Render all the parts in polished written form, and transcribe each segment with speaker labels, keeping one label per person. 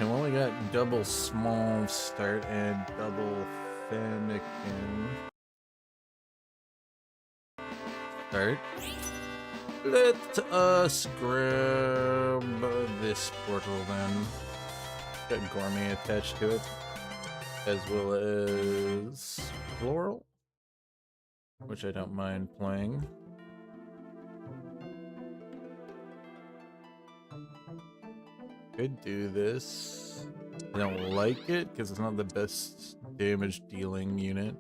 Speaker 1: And we only got double small start and double fennekin start. Let us grab this portal then. Got gourmet attached to it, as well as floral, which I don't mind playing. Could do this. I don't like it because it's not the best damage dealing unit.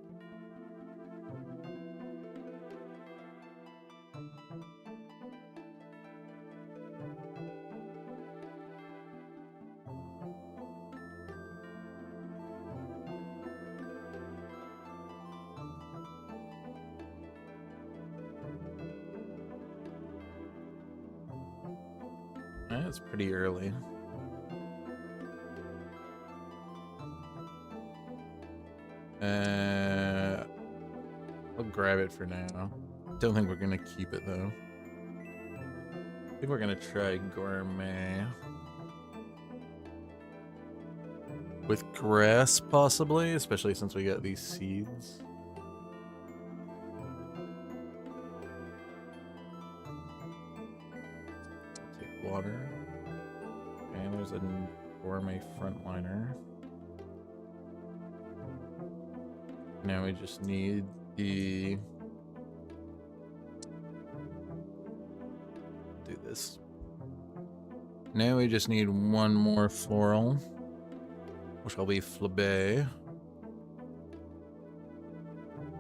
Speaker 1: It's pretty early. I'll grab it for now. Don't think we're gonna keep it though. I think we're gonna try gourmet. With grass, possibly, especially since we got these seeds. Take water. And there's a gourmet frontliner. Now we just need the... do this. Now we just need one more floral, which will be Flabé.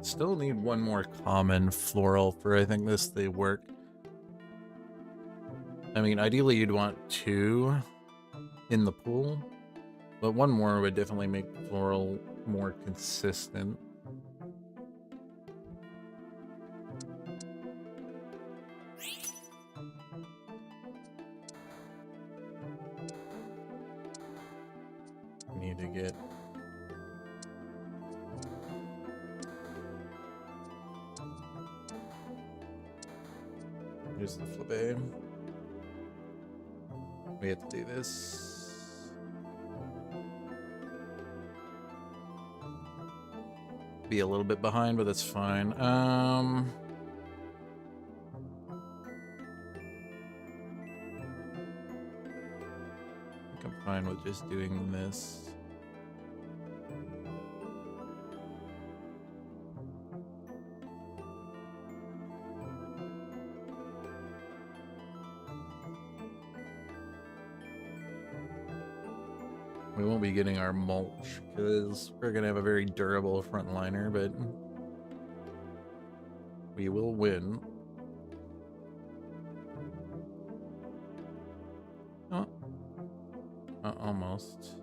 Speaker 1: Still need one more common floral for, I think, this they work. I mean, ideally you'd want 2 in the pool, but one more would definitely make floral more consistent. Need to get... here's the Flabé. We have to do this. Be a little bit behind, but that's fine. I think I'm fine with just doing this. We won't be getting our mulch because we're gonna have a very durable frontliner, but we will win. Oh, almost.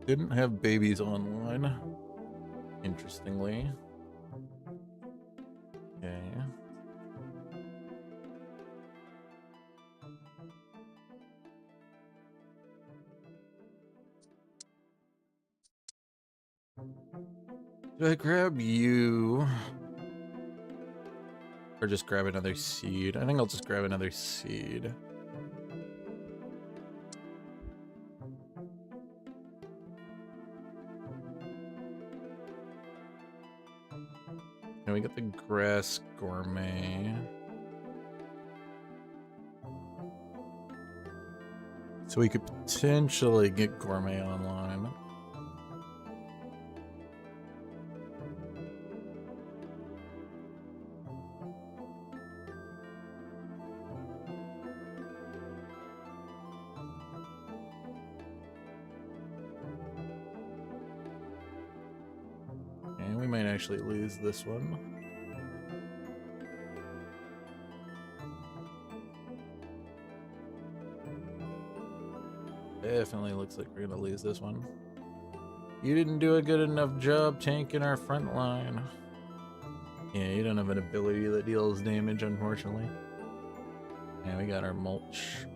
Speaker 1: Didn't have babies online, interestingly. Okay. Do I grab you? Or just grab another seed? I think I'll just grab another seed. And we got the grass gourmet. So we could potentially get Gourmet online. And we might actually lose this one. Definitely looks like we're gonna lose this one. You didn't do a good enough job tanking our front line. Yeah, you don't have an ability that deals damage, unfortunately. Yeah, we got our mulch.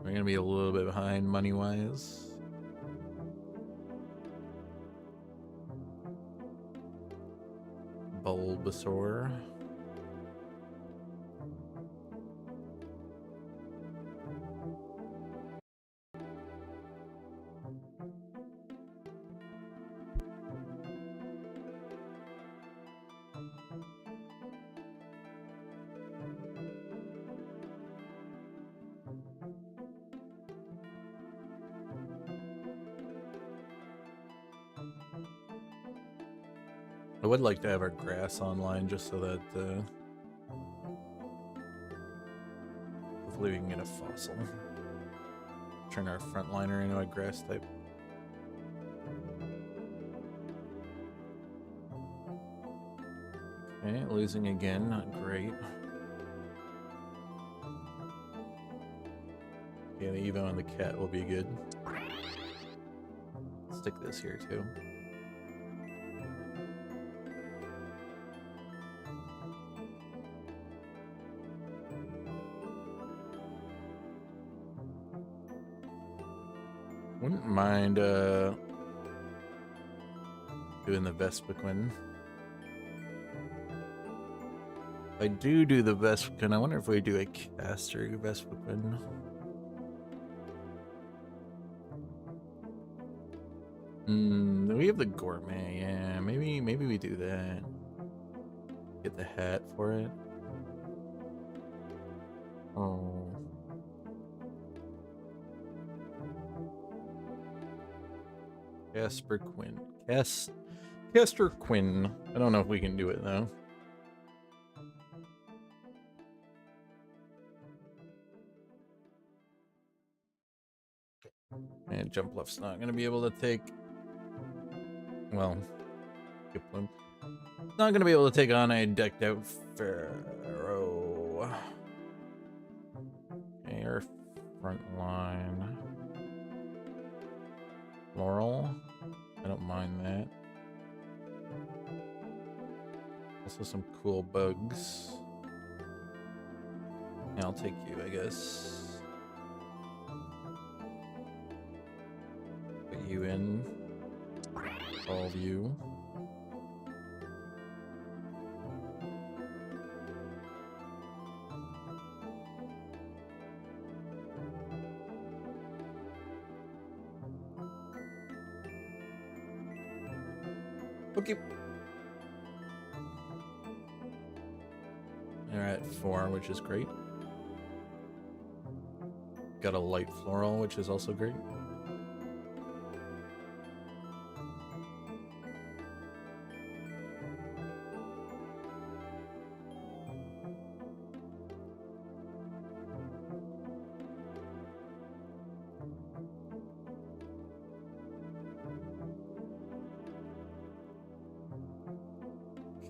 Speaker 1: We're gonna be a little bit behind money-wise. Bulbasaur. I would like to have our grass online just so that hopefully we can get a fossil. Turn our frontliner into a grass type. Okay, losing again, not great. Okay, the Evo and the cat will be good. Stick this here too. Wouldn't mind doing the Vespiquen. If I do the Vespiquen, I wonder if we do a caster Vespiquen. We have the Gourmet, yeah. Maybe we do that. Get the hat for it. Oh. Casper Quinn. Castor Quinn. I don't know if we can do it though. And Jump Left's not gonna be able to take. Well, Kipling. Not gonna be able to take on a decked out Pharaoh. Okay, our front line. Laurel. I don't mind that. Also some cool bugs. Yeah, I'll take you, I guess. Put you in. All of you. Okay. They're at 4, which is great. Got a light floral, which is also great.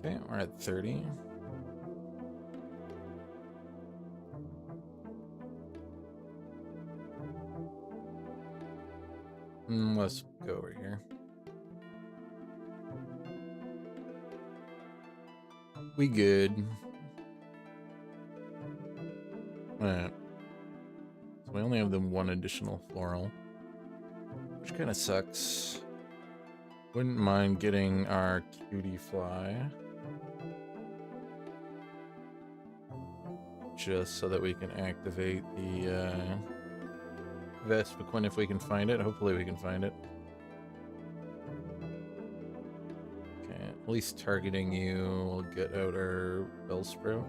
Speaker 1: Okay, we're at 30. Let's go over here. We good. Alright. So we only have the one additional floral, which kind of sucks. Wouldn't mind getting our cutie fly. Just so that we can activate the Vespiquen if we can find it. Hopefully we can find it. Okay, at least targeting you will get out our Bellsprout.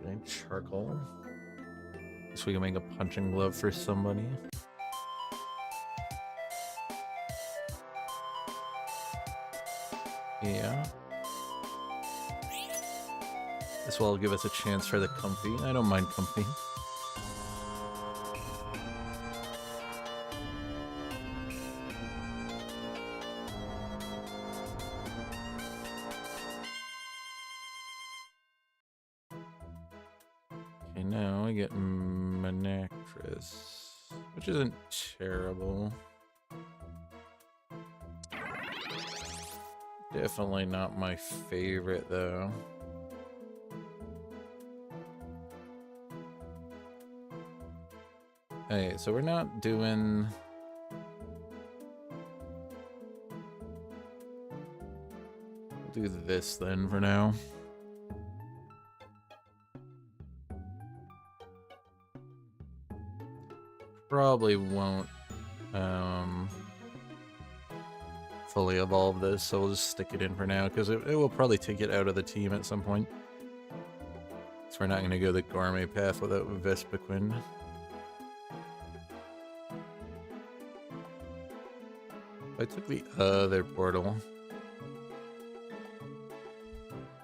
Speaker 1: Okay, charcoal. So we can make a punching glove for somebody. Yeah. This will give us a chance for the comfy. I don't mind comfy. Okay, now we get Manactress, which isn't terrible. Definitely not my favorite, though. Okay, so we're not doing... We'll do this then for now. Probably won't fully evolve this, so we'll just stick it in for now, because it will probably take it out of the team at some point. So we're not going to go the gourmet path without Vespiquen. I took the other portal.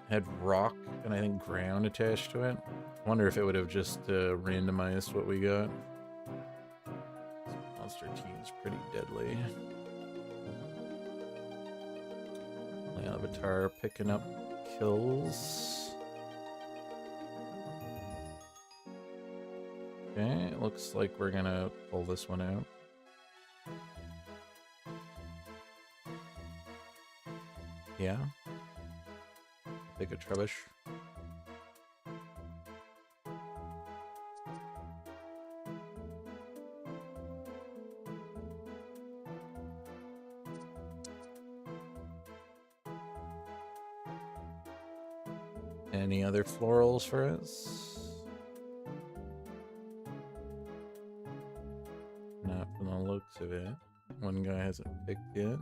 Speaker 1: Had rock and I think ground attached to it. Wonder if it would have just randomized what we got. This monster team's pretty deadly. Avatar picking up kills. Okay, it looks like we're gonna pull this one out. Yeah. Take a trebush. Any other florals for us? Not from the looks of it. One guy hasn't picked yet.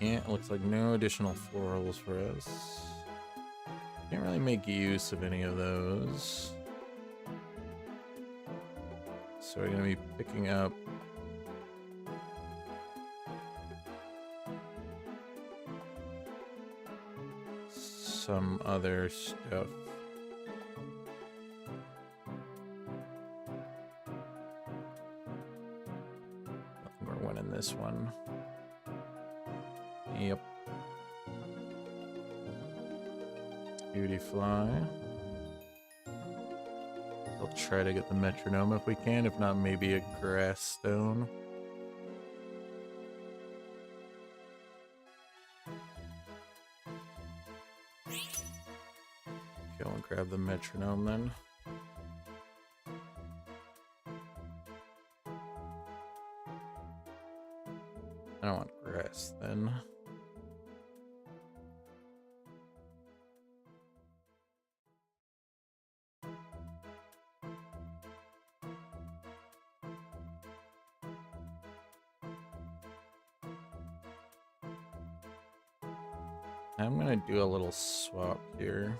Speaker 1: Yeah, it looks like no additional florals for us. Can't really make use of any of those. So we're gonna be picking up some other stuff. We're winning this one. Yep. Beauty fly. I'll try to get the metronome if we can, if not maybe a grass stone. Okay, I'll grab the metronome then. I don't want grass then. I'm gonna do a little swap here.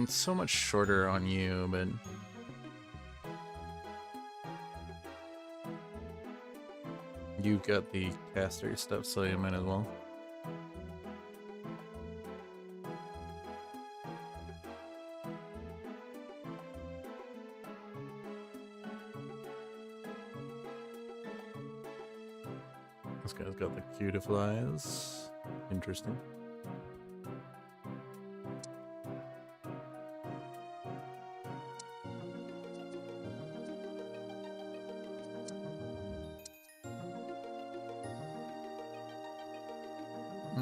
Speaker 1: So much shorter on you, but you got the caster stuff, so you might as well. This guy's got the cutiflies. Interesting.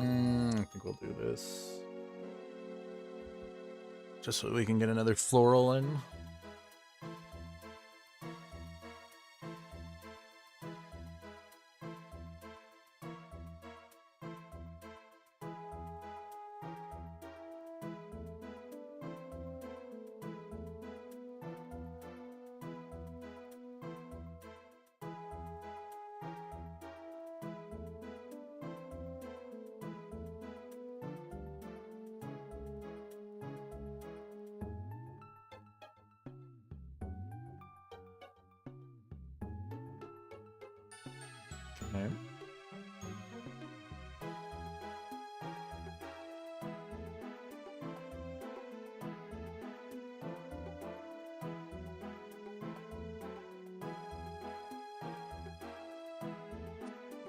Speaker 1: I think we'll do this. Just so we can get another floral in. Okay.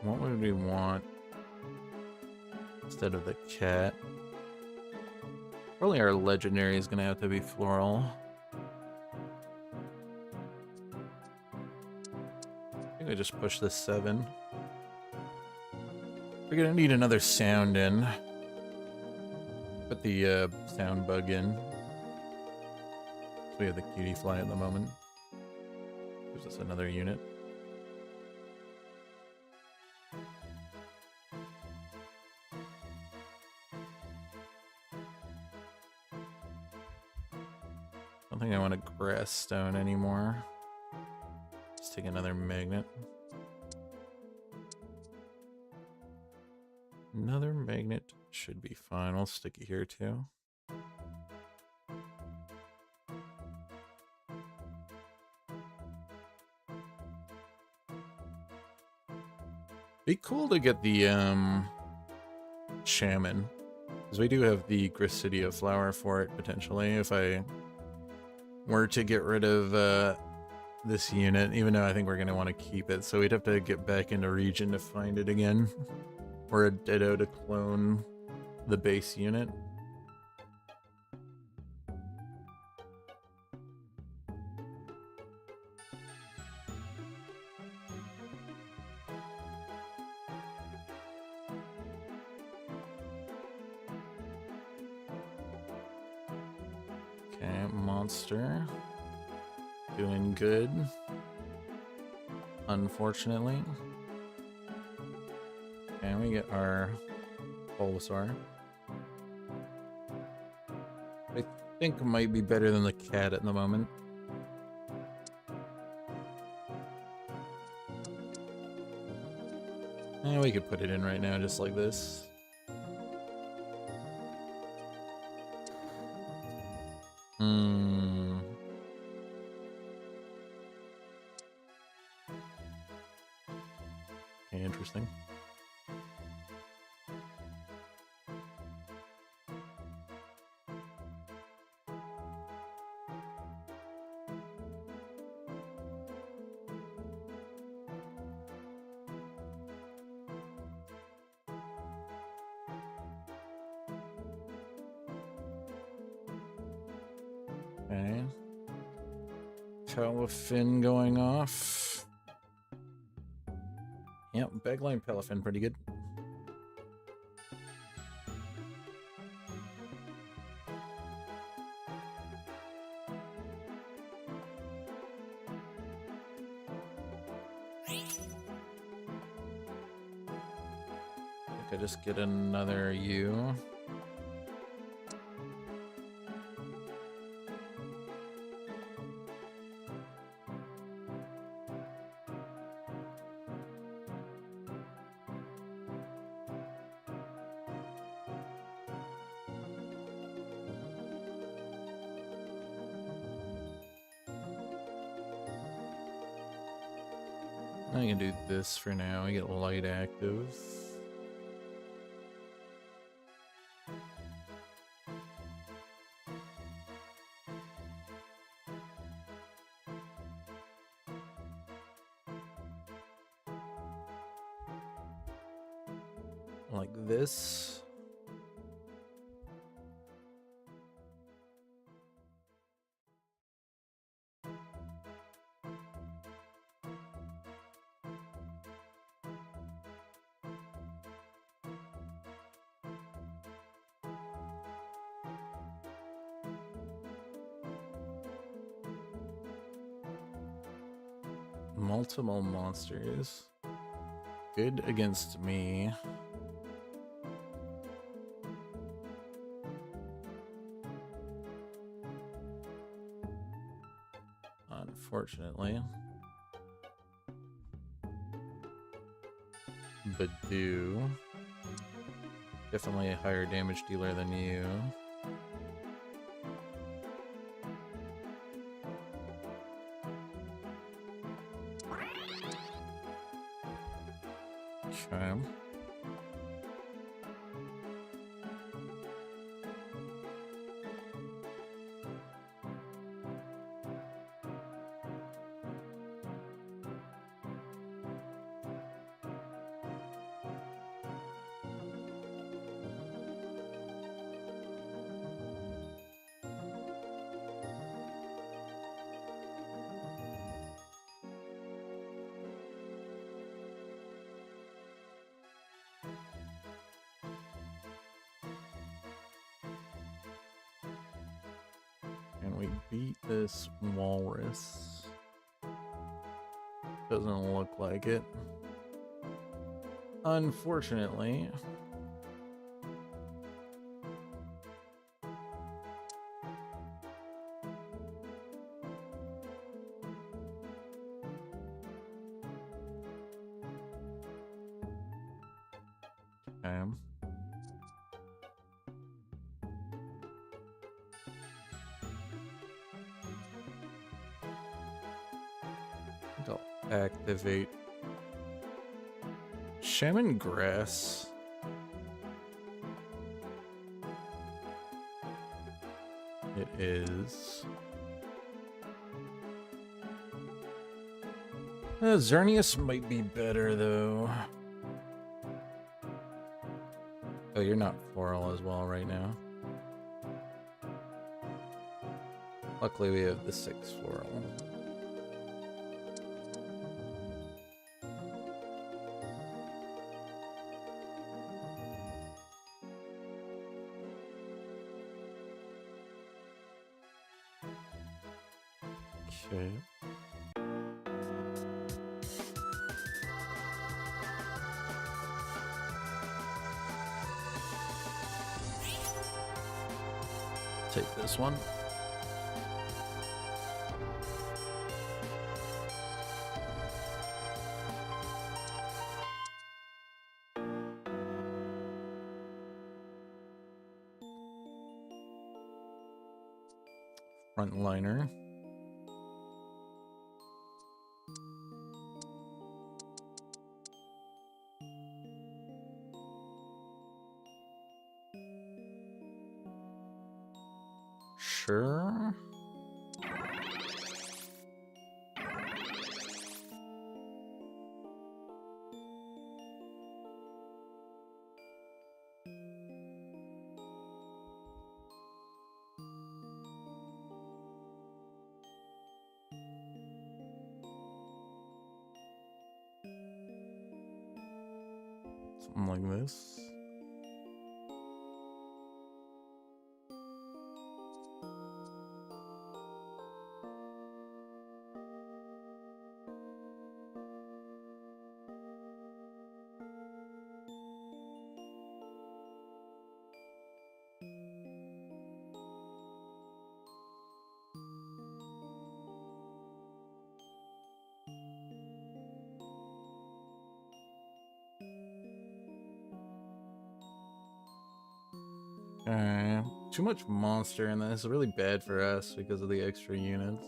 Speaker 1: What would we want instead of the cat? Probably our legendary is gonna have to be floral. I think I just pushed this 7. We're gonna need another sound in. Put the sound bug in. So we have the cutie fly at the moment. Gives us another unit. I don't think I want a grass stone anymore. Let's take another magnet. Another magnet should be fine. We'll stick it here too. Be cool to get the shaman, because we do have the Grisidia flower for it potentially if I were to get rid of this unit, even though I think we're going to want to keep it, so we'd have to get back into region to find it again. Or a Ditto to clone the base unit. Okay, monster. Doing good. Unfortunately. And we get our Bulbasaur. I think might be better than the cat at the moment. And we could put it in right now just like this. Okay, interesting. Okay. Palafin going off. Yep, Bagline Palafin pretty good. I think I just get another U. I can do this for now. I get light active. Like this. Multiple monsters. Good against me. Unfortunately. Badoo. Definitely a higher damage dealer than you. Okay. Can we beat this walrus? Doesn't look like it. Unfortunately. Okay. I'll activate Shaman Grass. It is. Xerneas might be better though. Oh, you're not floral as well right now. Luckily, we have the 6 floral. Okay. Take this one. Frontliner. Sure. Something like this. Too much monster in this is really bad for us because of the extra units.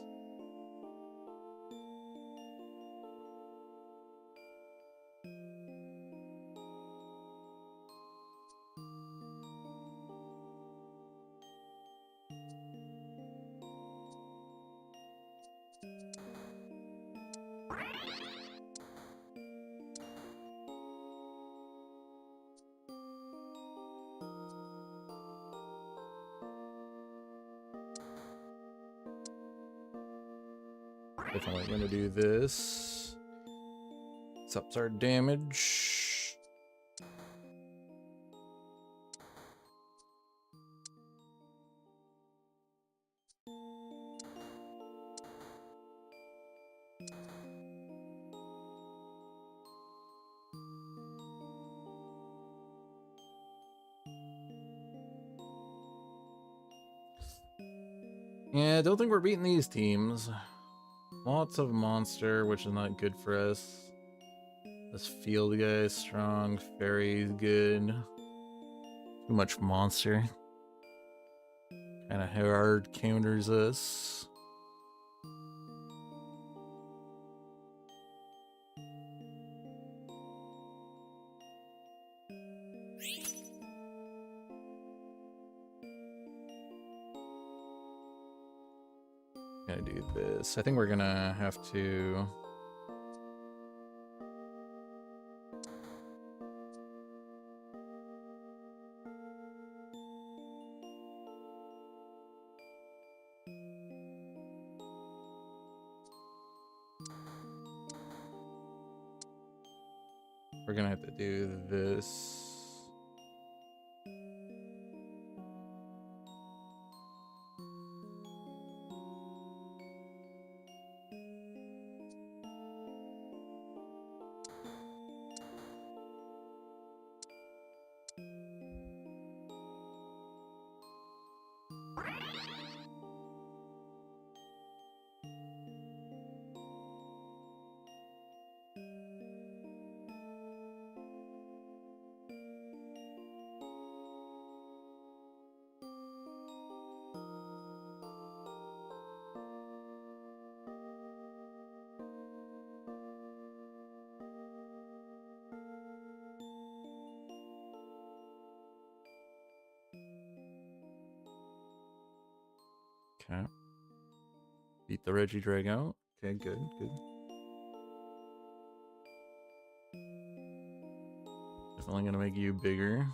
Speaker 1: Definitely gonna do this. This ups our damage. Yeah, I don't think we're beating these teams. Lots of monster, which is not good for us. This field guy is strong. Fairy is good. Too much monster. Kind of hard counters us. Gonna do this. I think we're gonna have to. We're gonna have to do this. Okay. Beat the Regidrag out. Okay, good, good. Definitely gonna make you bigger.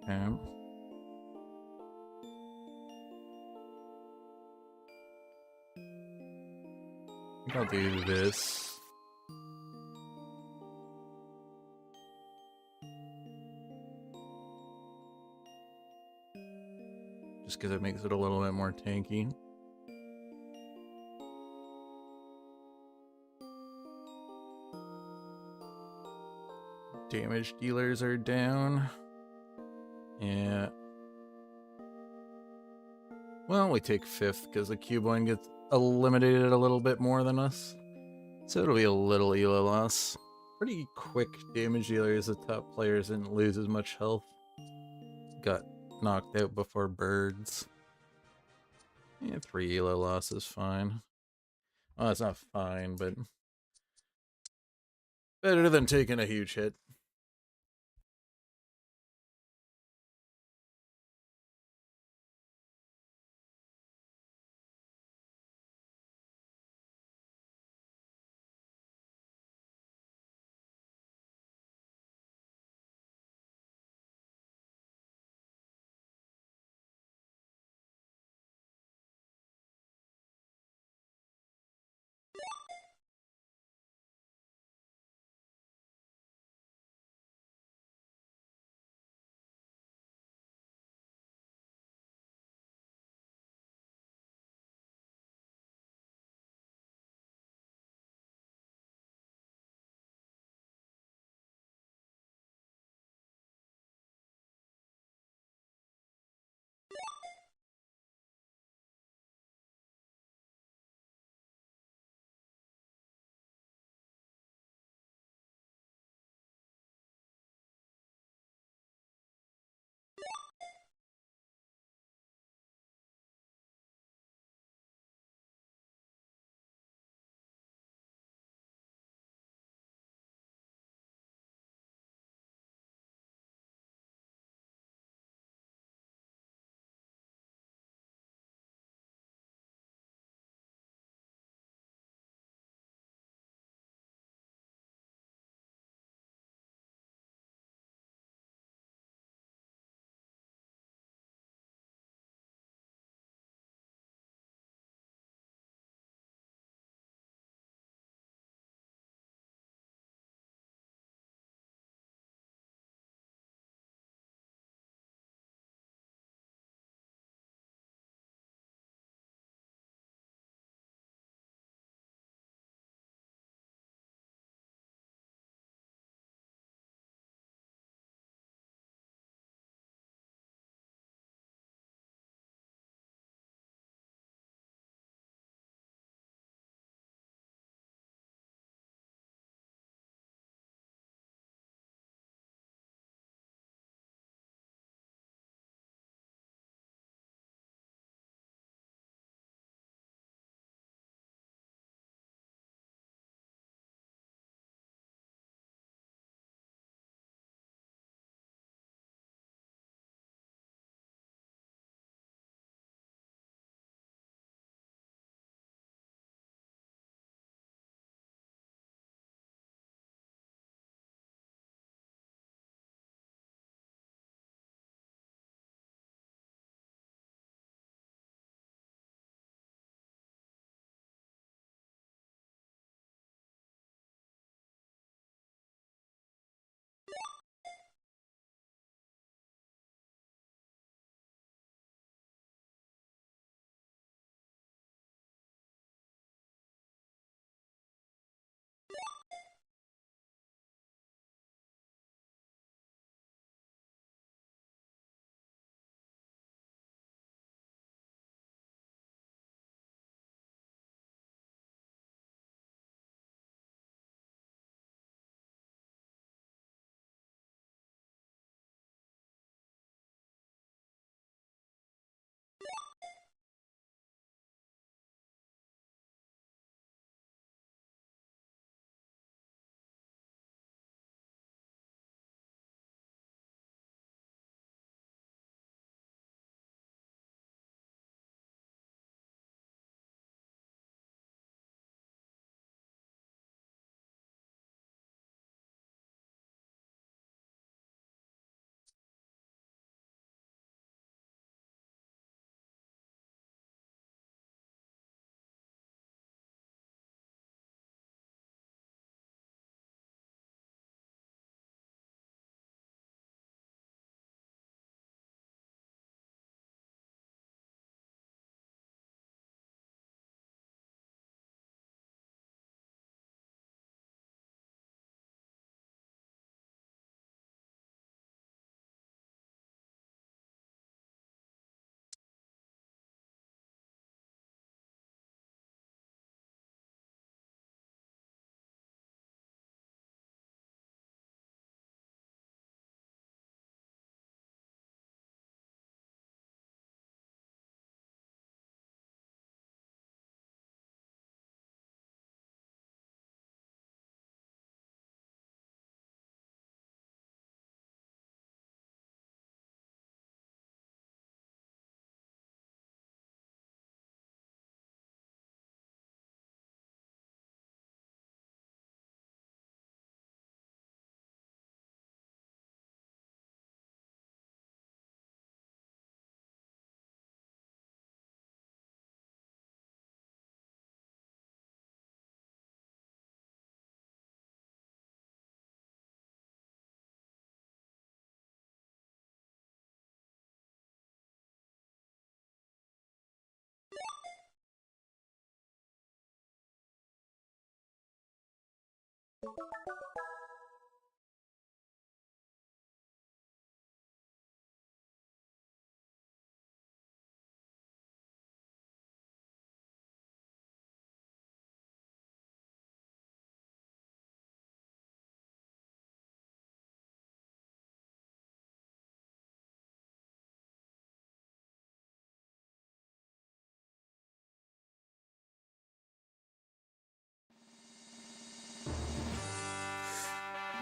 Speaker 1: Okay. I think I'll do this. Just because it makes it a little bit more tanky. Damage dealers are down. Yeah. Well, we take 5th because the Cuboid gets eliminated a little bit more than us. So it'll be a little ELO loss. Pretty quick damage dealers. The top players didn't lose as much health. Got knocked out before birds. Yeah, 3 ELO loss is fine. Well, it's not fine, but better than taking a huge hit.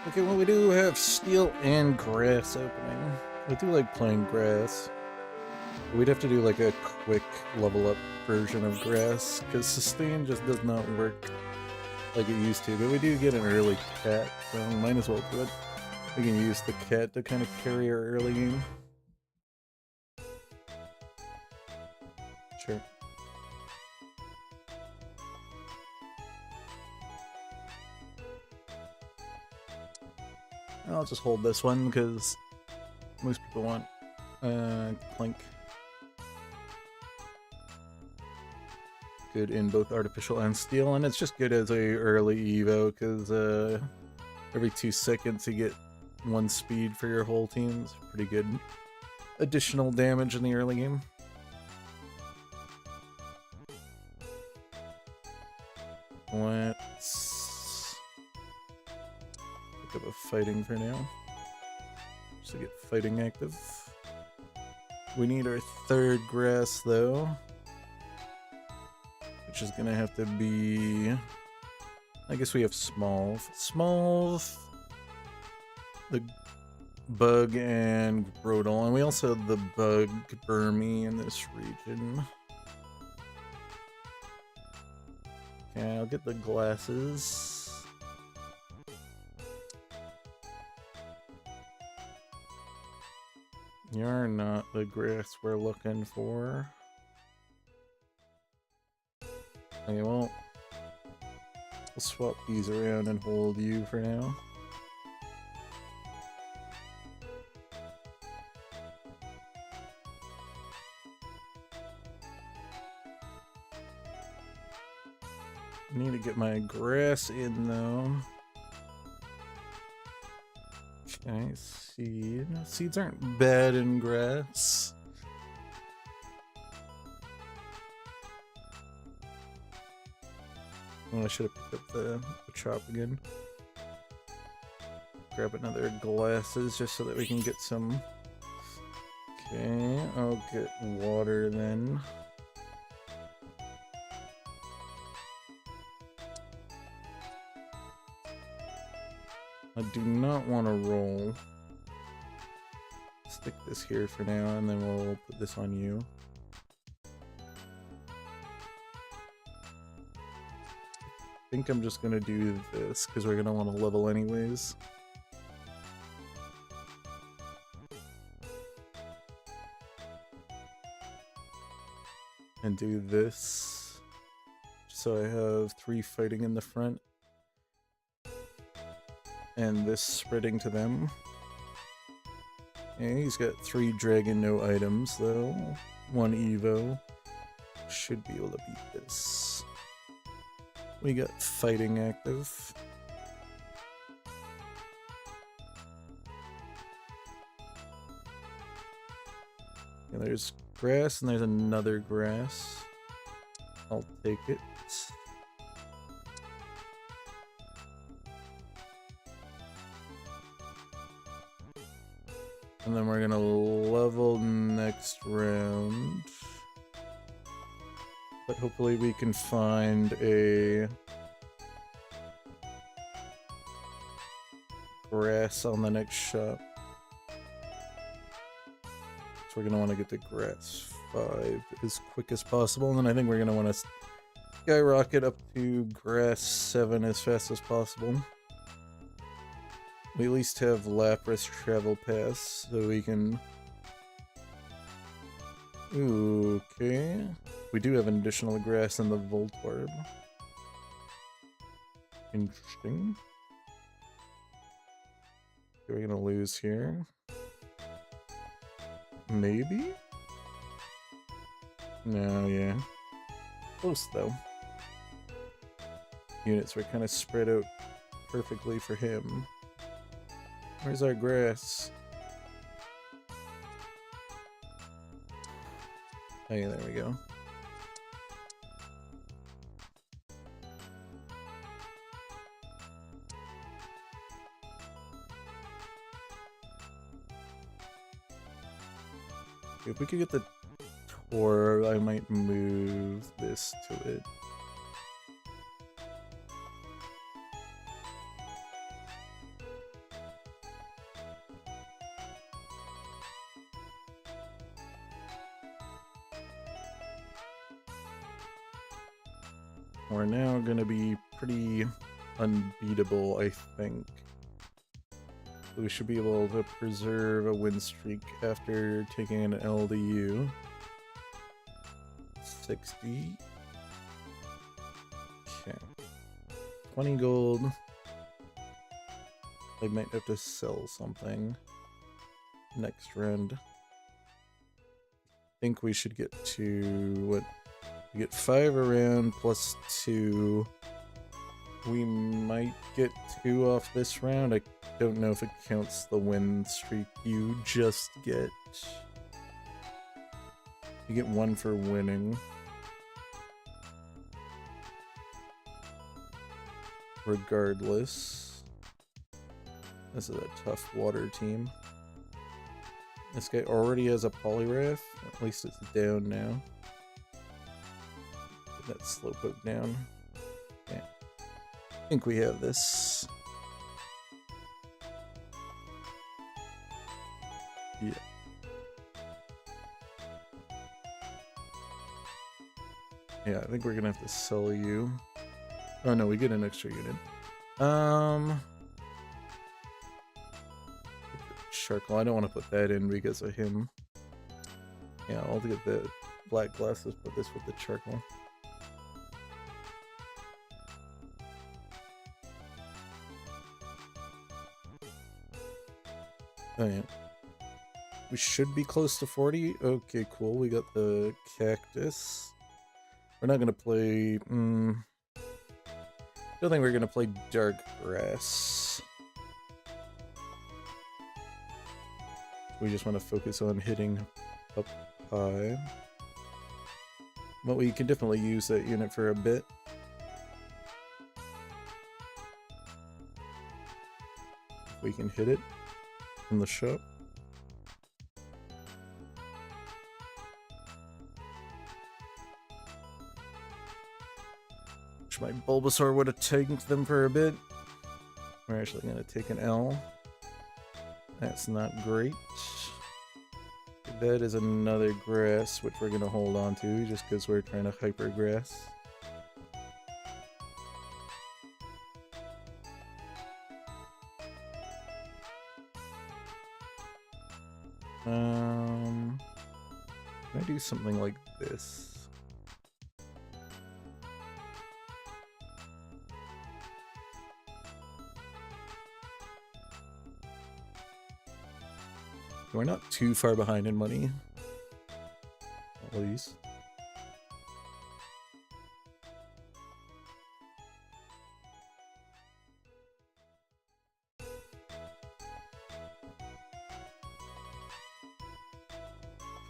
Speaker 1: Okay, well, we do have steel and grass opening. I do like playing grass. We'd have to do like a quick level up version of grass, because sustain just does not work like it used to. But we do get an early cat, so might as well do it. We can use the cat to kind of carry our early game. Sure. I'll just hold this one because most people want Clink. Good in both artificial and steel, and it's just good as a early evo because every 2 seconds you get 1 speed for your whole team. It's pretty good additional damage in the early game. Let's pick up a fighting for now, just to get fighting active. We need our 3rd grass though, which is gonna have to be, I guess we have Smolv. Smolv, the Bug, and Grotle, and we also have the Bug Burmy in this region. Okay, I'll get the glasses. You're not the grass we're looking for. Okay, well, we'll swap these around and hold you for now. I need to get my grass in though. Okay, seed. Seeds aren't bad in grass. Oh, I should have picked up the chop again. Grab another glasses just so that we can get some. Okay, I'll get water then. I do not want to roll. Stick this here for now, and then we'll put this on you. I think I'm just gonna do this, because we're gonna want to level anyways. And do this, so I have 3 fighting in the front. And this spreading to them. And he's got 3 dragon, no items though. 1 evo. Should be able to beat this. We got fighting active. And there's grass and there's another grass. I'll take it. And then we're gonna level next round. But hopefully we can find a grass on the next shop. So we're gonna want to get to grass 5 as quick as possible, and then I think we're gonna want to skyrocket up to grass 7 as fast as possible. We at least have Lapras Travel Pass, so we can... Ooh, okay. We do have an additional grass in the Voltorb. Interesting. We're gonna lose here. Maybe? No, yeah. Close, though. Units were kind of spread out perfectly for him. Where's our grass? Oh yeah, there we go. If we could get the tour, I might move this to it. We're now gonna be pretty unbeatable, I think. We should be able to preserve a win streak after taking an LDU. 60. Okay. 20 gold. I might have to sell something next round. I think we should get to what? We get 5 around plus 2. We might get 2 off this round. I don't know if it counts the win streak you just get. You get 1 for winning. Regardless. This is a tough water team. This guy already has a Poliwrath. At least it's down now. Get that Slowpoke down. Yeah. I think we have this. Yeah. Yeah, I think we're gonna have to sell you. Oh no, we get an extra unit. Sharkle, I don't want to put that in because of him. Yeah, I'll get the black glasses, put this with the charcoal. Oh yeah. We should be close to 40. Okay, cool. We got the cactus. We're not gonna play... don't think we're gonna play dark grass. We just want to focus on hitting up high. But we can definitely use that unit for a bit. If we can hit it in the shop. Which my Bulbasaur would have tanked them for a bit. We're actually going to take an L. That's not great. That is another grass, which we're going to hold on to just because we're trying to hyper grass. Can I do something like this? We're not too far behind in money. At least.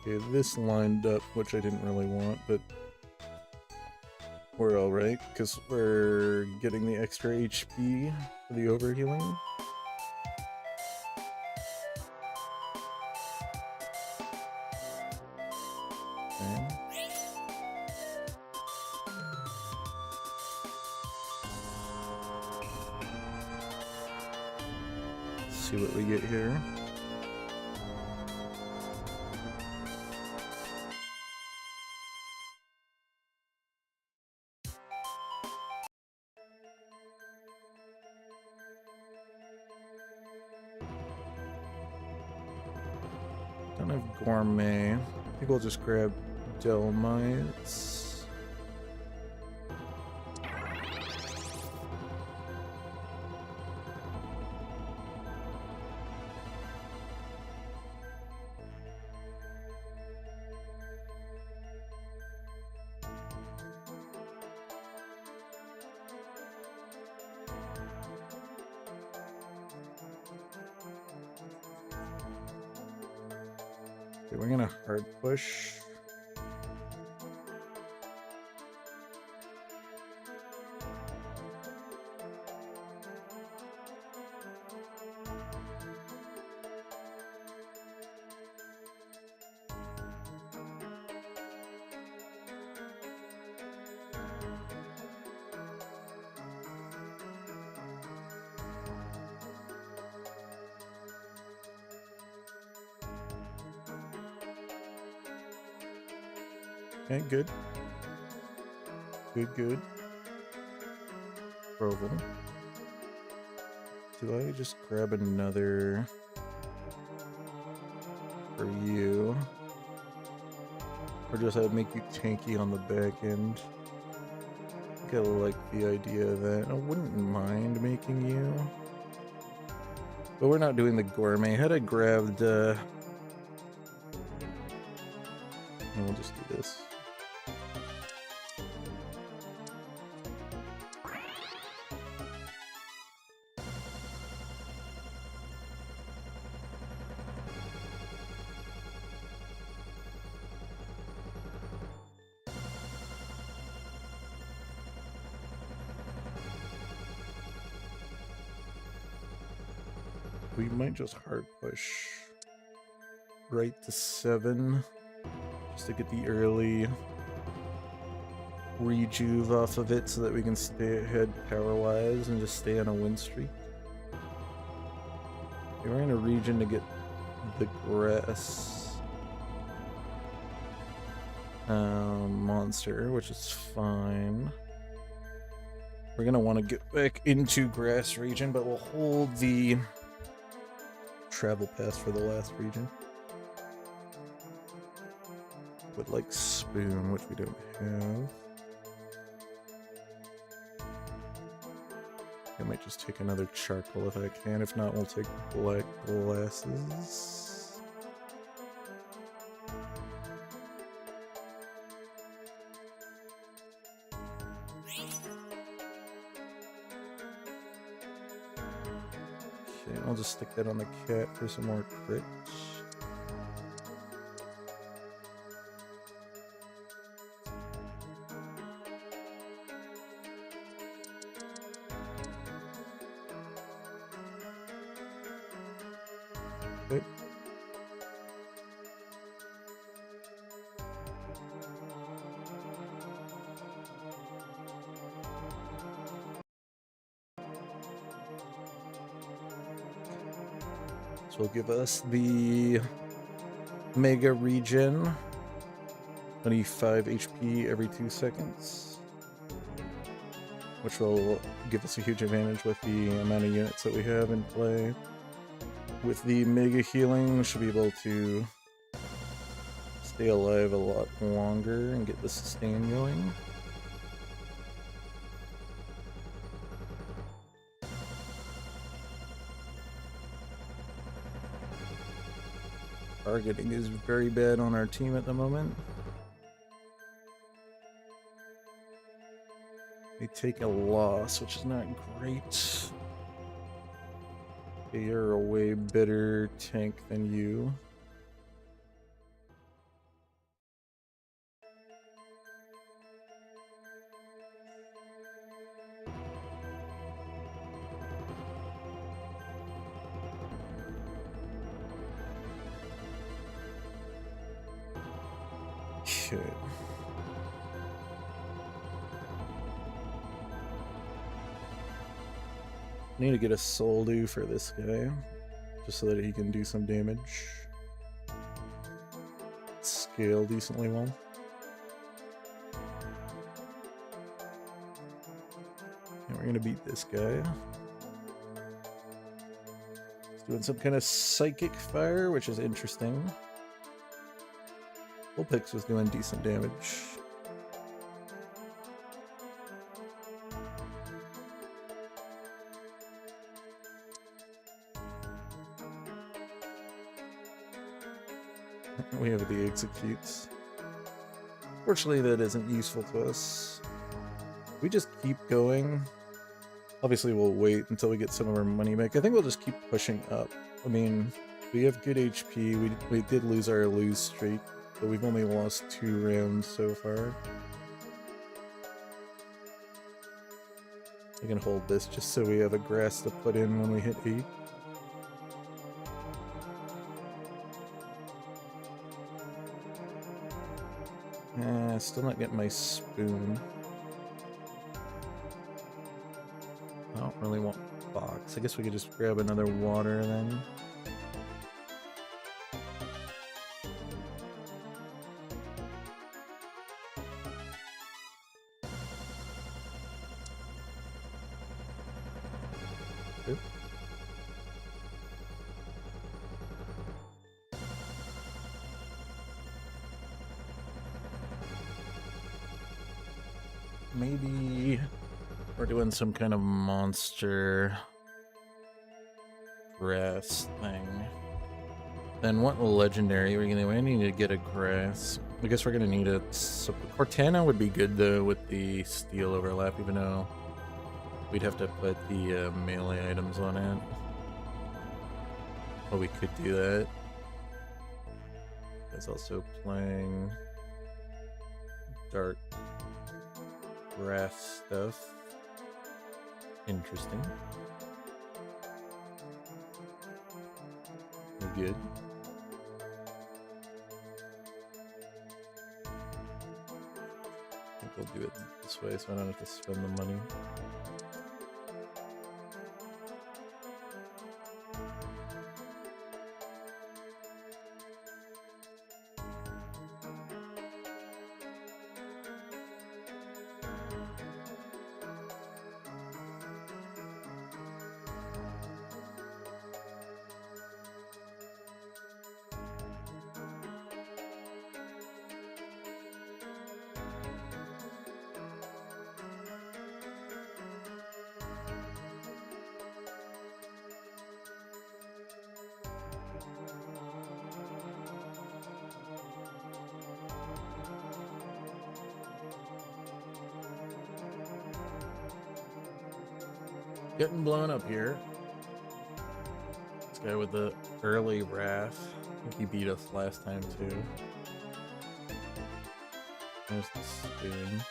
Speaker 1: Okay, this lined up, which I didn't really want, but we're alright, because we're getting the extra HP for the overhealing. See what we get here. Don't have Gourmet. I think we'll just grab Delmites. Okay, we're gonna hard push. Okay, good. Good. Provo. Do I just grab another for you? Or just I'd make you tanky on the back end? I think I like the idea of that. I wouldn't mind making you. But we're not doing the gourmet. Had I grabbed and we'll just do this. We might just hard push right to 7 just to get the early rejuve off of it so that we can stay ahead power-wise and just stay on a win streak. Okay, we're in a region to get the grass monster, which is fine. We're going to want to get back into grass region, but we'll hold the travel pass for the last region. Would like spoon, which we don't have. I might just take another charcoal if I can. If not, we'll take black glasses. Okay, I'll just stick that on the cat for some more crits. Okay. So will give us the Mega Regen, 25 HP every 2 seconds, which will give us a huge advantage with the amount of units that we have in play. With the Mega Healing, we should be able to stay alive a lot longer and get the sustain going. Targeting is very bad on our team at the moment. They take a loss, which is not great. They are a way better tank than you. Okay. Need to get a soul do for this guy, just so that he can do some damage. Scale decently well. And we're gonna beat this guy. He's doing some kind of psychic fire, which is interesting. Vulpix was doing decent damage. We have the executes. Fortunately, that isn't useful to us. We just keep going. Obviously, we'll wait until we get some of our money back. I think we'll just keep pushing up. I mean, We have good HP. We did lose our lose streak, but we've only lost 2 rounds so far. I can hold this just so we have a grass to put in when we hit 8. Still not getting my spoon. I don't really want box. I guess we could just grab another water then. Oop. Maybe we're doing some kind of monster grass thing. Then what legendary are we gonna? We need to get a grass. I guess we're gonna need a Cortana would be good though with the steel overlap, even though we'd have to put the melee items on it. But we could do that. It's also playing dark grass stuff. Interesting. We're good. I think we'll do it this way so I don't have to spend the money. Getting blown up here. This guy with the early wrath. I think he beat us last time too. There's the spoon.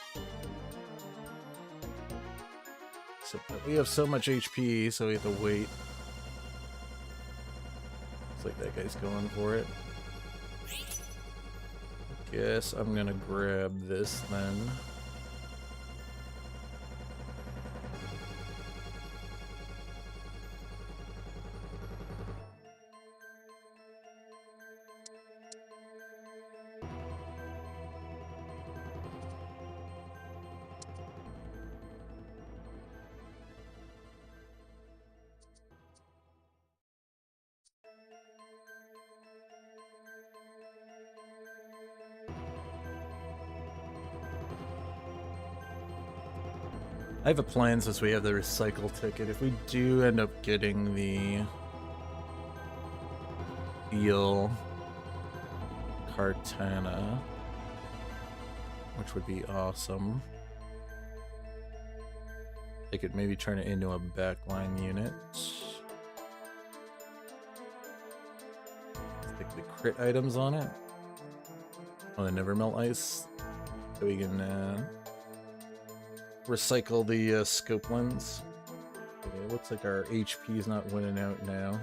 Speaker 1: So we have so much HP, so we have to wait. Looks like that guy's going for it. Guess I'm gonna grab this then. I have a plan since we have the recycle ticket. If we do end up getting the Steel Cortana, which would be awesome, I could maybe turn it into a backline unit. Stick the crit items on it. Oh, they never melt ice. So we can recycle the scope lens. Okay, it looks like our HP is not winning out now.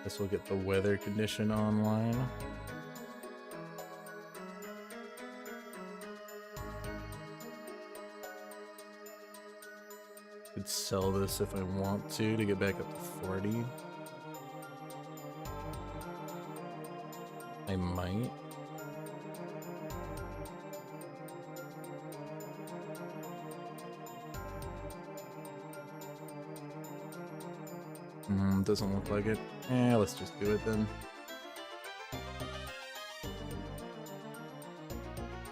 Speaker 1: Guess we'll get the weather condition online. Could sell this if I want to get back up to 40. I might. Doesn't look like it. Let's just do it then.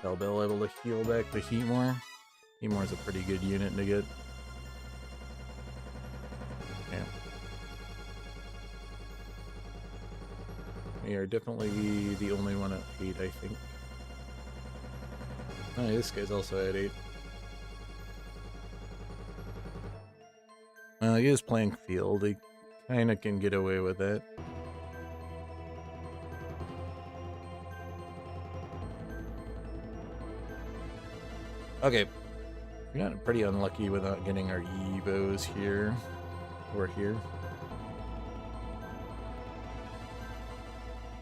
Speaker 1: Bell able to heal back the Heatmore. Heatmore's a pretty good unit to get. Yeah. We are definitely the only one at 8, I think. Oh, this guy's also at 8. He is playing field. He kinda can get away with it. Okay. We got pretty unlucky without getting our Evos here. Or here.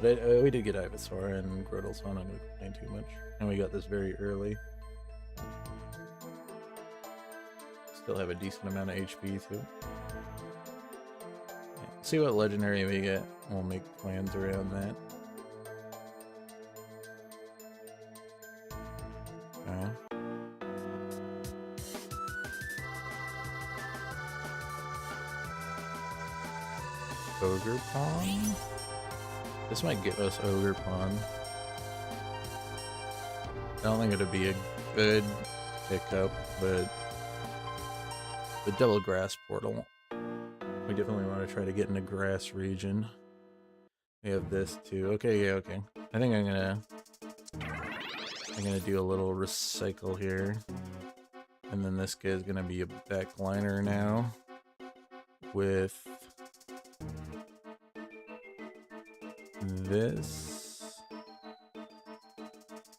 Speaker 1: But we did get Ivysaur and Grotle, so I'm not going to complain too much. And we got this very early. Still have a decent amount of HP too. Yeah, see what legendary we get. We'll make plans around that. Okay. Ogerpon? This might get us Ogerpon. I don't think it'd be a good pickup, but the double grass portal. We definitely want to try to get in the grass region. We have this too. Okay, yeah, okay. I think I'm gonna do a little recycle here. And then this guy's gonna be a backliner now. With this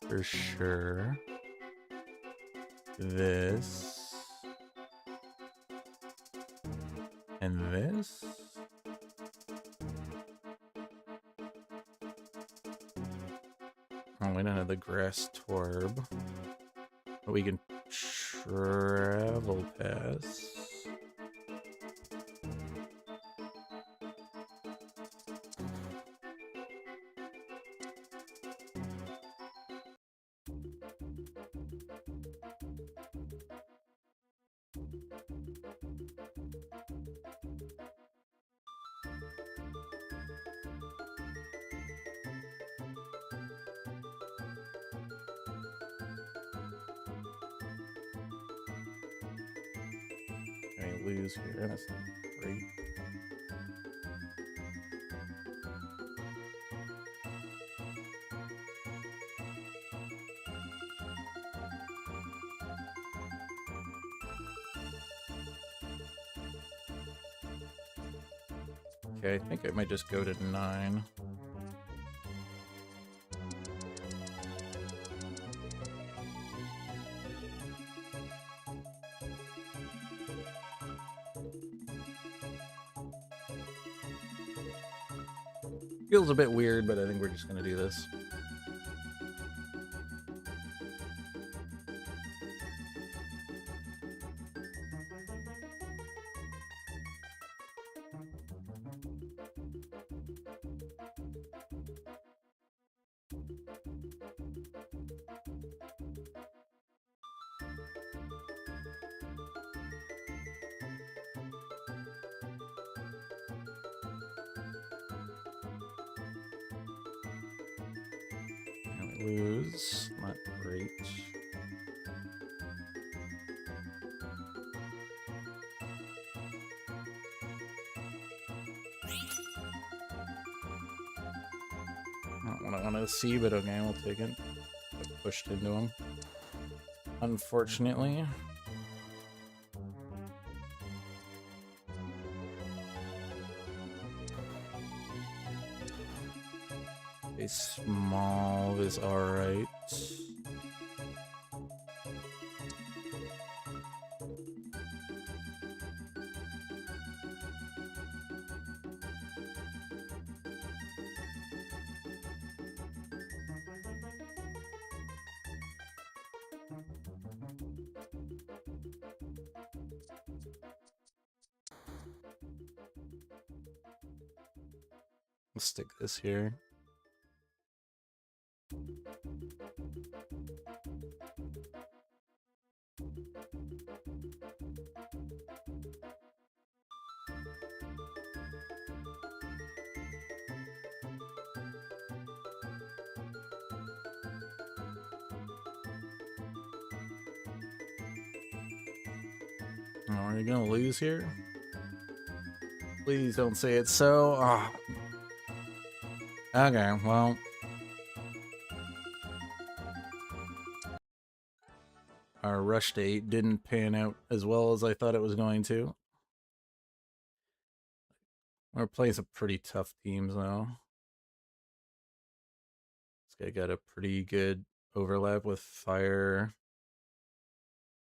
Speaker 1: for sure. This and this. Oh, we don't have the grass torb, but we can travel pass. I lose here, that's not great. Okay, I think I might just go to 9. Feels a bit weird, but I think we're just gonna do this. Lose, not great. Not what I wanted to see, but okay, we'll take it. I pushed into him. Unfortunately. A small is alright. We'll stick this here. Oh, are you gonna lose here? Please don't say it's so. Oh. Okay, well. Our rush date didn't pan out as well as I thought it was going to. We're playing some pretty tough teams now. This guy got a pretty good overlap with Fire,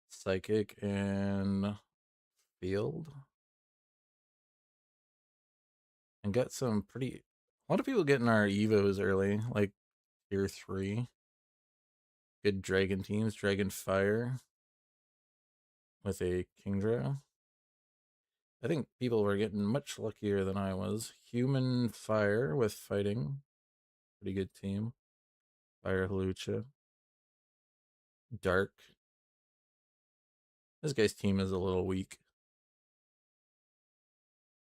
Speaker 1: Psychic, and Field. And got some pretty... A lot of people getting our Evos early, like tier 3. Good Dragon teams, Dragon Fire with a Kingdra. I think people were getting much luckier than I was. Human Fire with Fighting. Pretty good team. Fire Lucha. Dark. This guy's team is a little weak.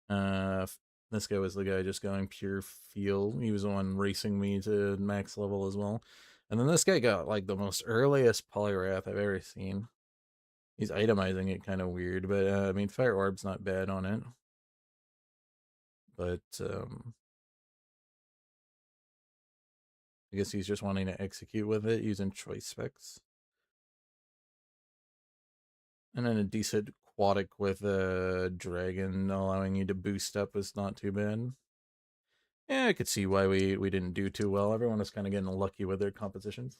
Speaker 1: This guy was the guy just going pure field. He was the one racing me to max level as well. And then this guy got like the most earliest Poliwrath I've ever seen. He's itemizing it kind of weird, but I mean, Fire Orb's not bad on it. But I guess he's just wanting to execute with it using choice specs. And then a decent aquatic with a dragon allowing you to boost up is not too bad. Yeah, I could see why we didn't do too well. Everyone was kind of getting lucky with their compositions.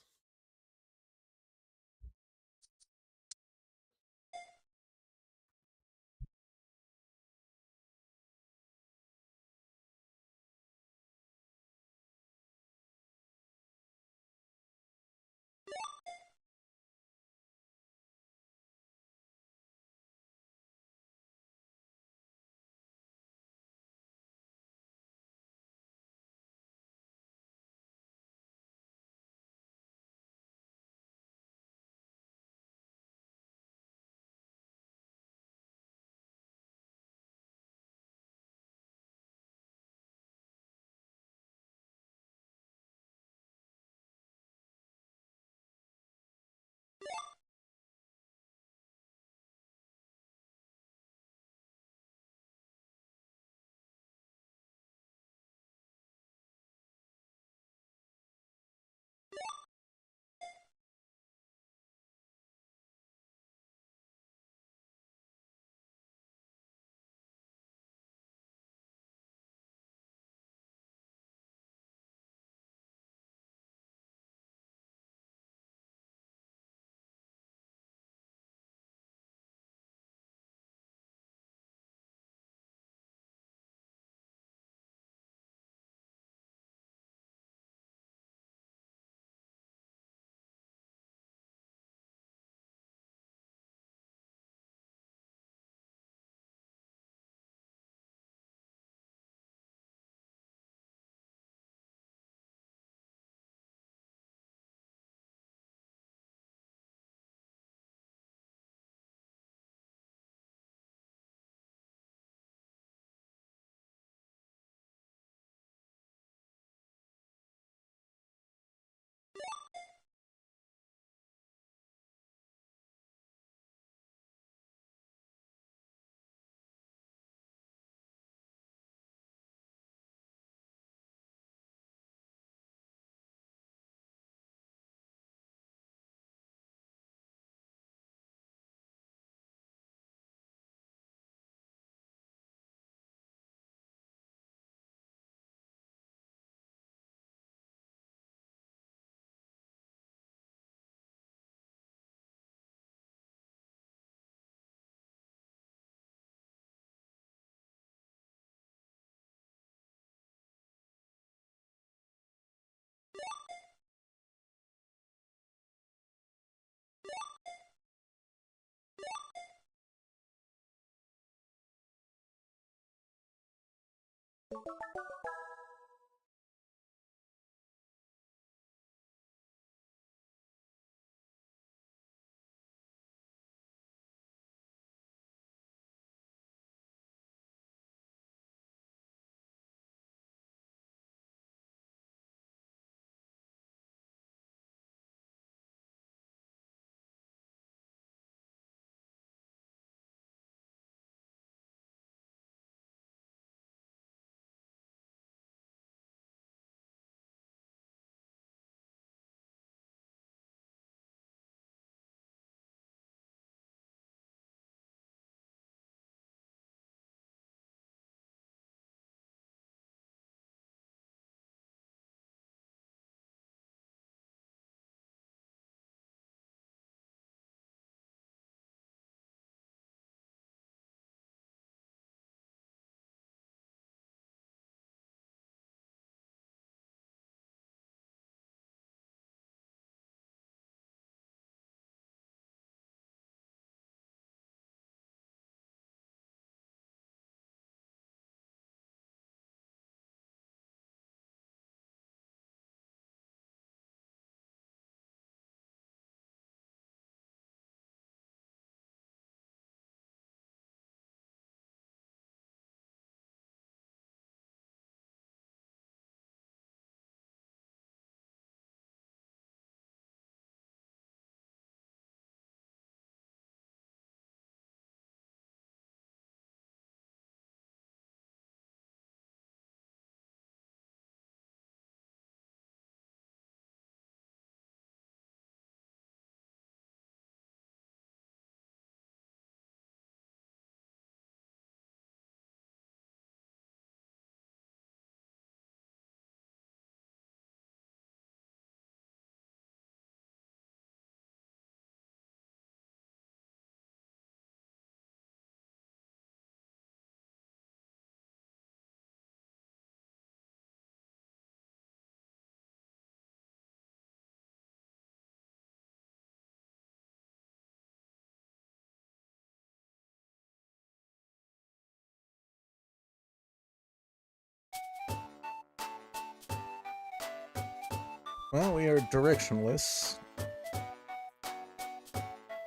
Speaker 1: Well, we are directionless.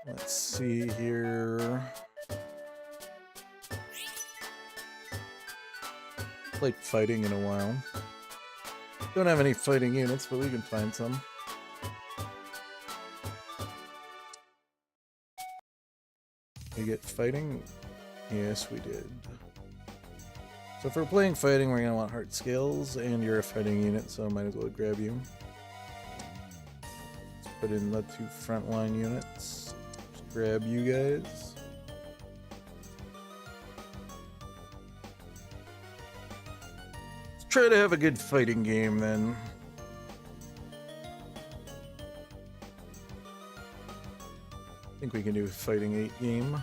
Speaker 1: Let's see here. Played fighting in a while. Don't have any fighting units, but we can find some. We get fighting? Yes, we did. So if we're playing fighting, we're gonna want heart scales, and you're a fighting unit, so I might as well grab you. Let's put in the 2 frontline units. Just grab you guys. Let's try to have a good fighting game then. I think we can do a fighting 8 game.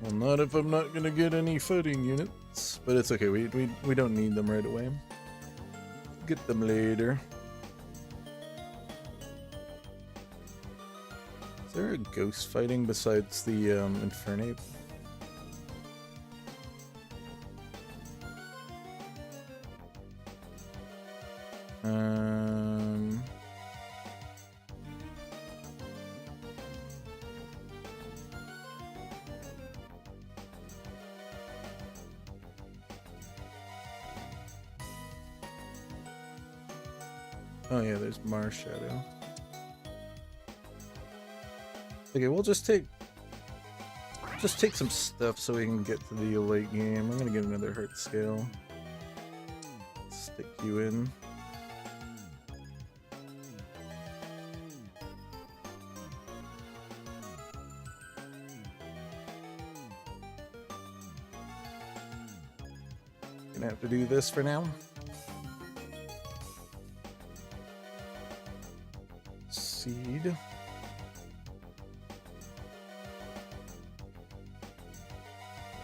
Speaker 1: Well, not if I'm not gonna get any fighting units, but it's okay. We don't need them right away. Get them later. Is there a ghost fighting besides the Infernape? Oh yeah, there's Marshadow. Okay, we'll just take some stuff so we can get to the late game. I'm gonna get another heart scale. Stick you in. Gonna have to do this for now. Seed.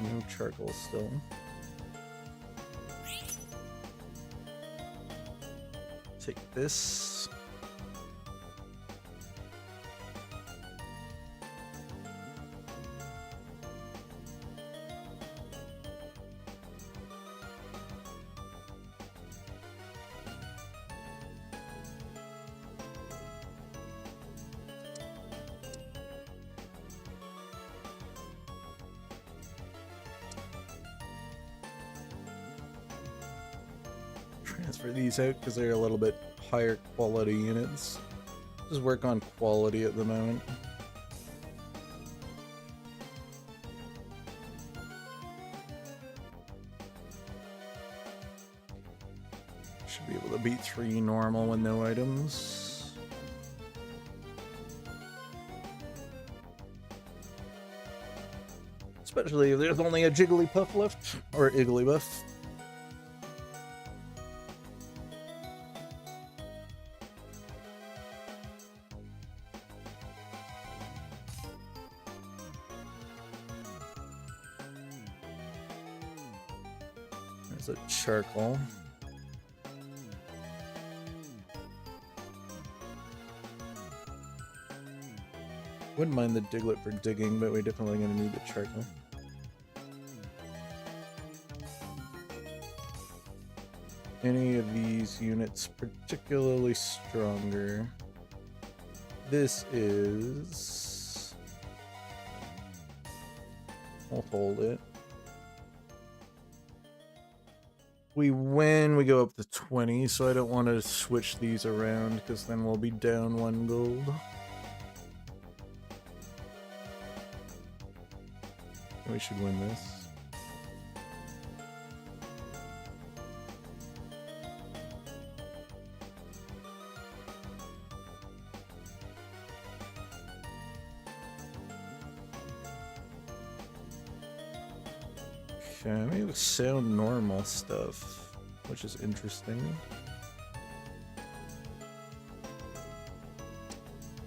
Speaker 1: No charcoal still. Take this. Transfer these out because they're a little bit higher quality units. Just work on quality at the moment. Should be able to beat 3 normal with no items. Especially if there's only a Jigglypuff left, or Igglybuff. There's a charcoal. Wouldn't mind the Diglett for digging, but we're definitely going to need the charcoal. Any of these units particularly stronger? This is... We'll hold it. We win, we go up to 20, so I don't want to switch these around because then we'll be down 1 gold. We should win this. Okay, maybe we'll sound normal stuff, which is interesting.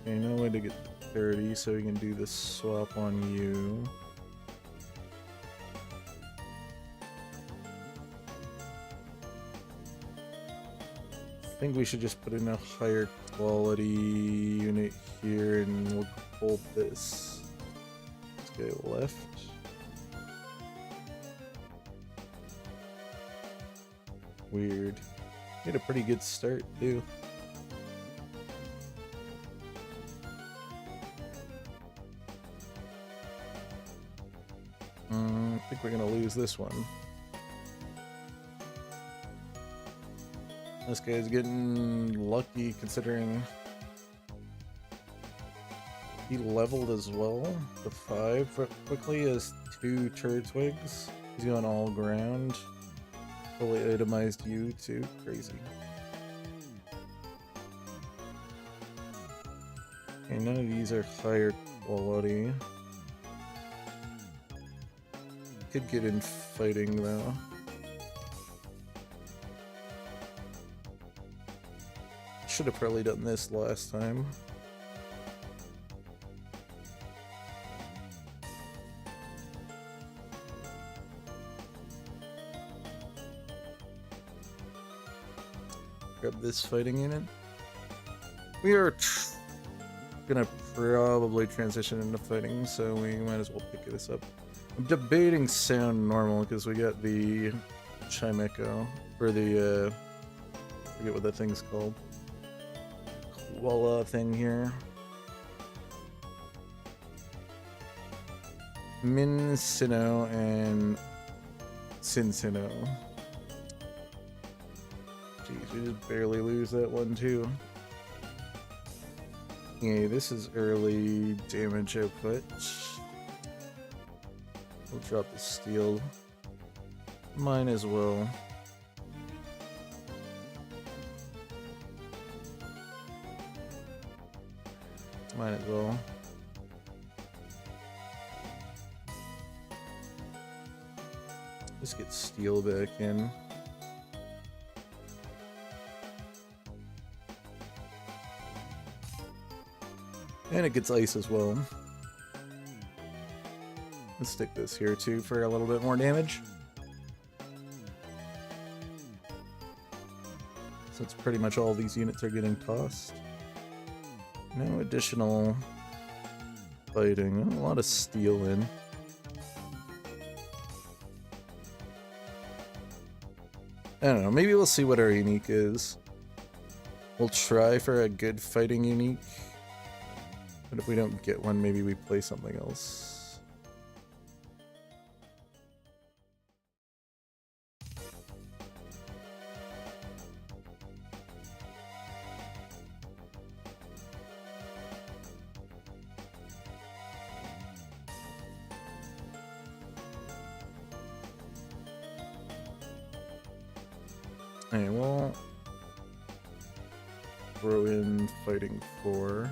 Speaker 1: Okay, no way to get to 30, so we can do this swap on you. I think we should just put in a higher quality unit here and we'll hold this. Let's go left. Weird. Made a pretty good start, too. I think we're gonna lose this one. This guy's getting lucky considering he leveled as well to 5 quickly as 2 Turtwigs. He's going all ground. Fully itemized you too. Crazy. Okay, none of these are higher quality. Could get in fighting though. Should have probably done this last time. Grab this fighting unit. We are gonna probably transition into fighting, so we might as well pick this up. I'm debating sound normal because we got the Chimecho, or the I forget what that thing's called. Koala thing here. Mincino and Cincino. Jeez, we just barely lose that one too. Yeah, this is early damage output. We'll drop the steel. Mine as well. Might as well. Just get steel back in. And it gets ice as well. Let's stick this here too for a little bit more damage. So it's pretty much all these units are getting tossed. No additional fighting. A lot of steel in. I don't know, maybe we'll see what our unique is. We'll try for a good fighting unique. But if we don't get one, maybe we play something else. Okay, we'll throw in fighting 4.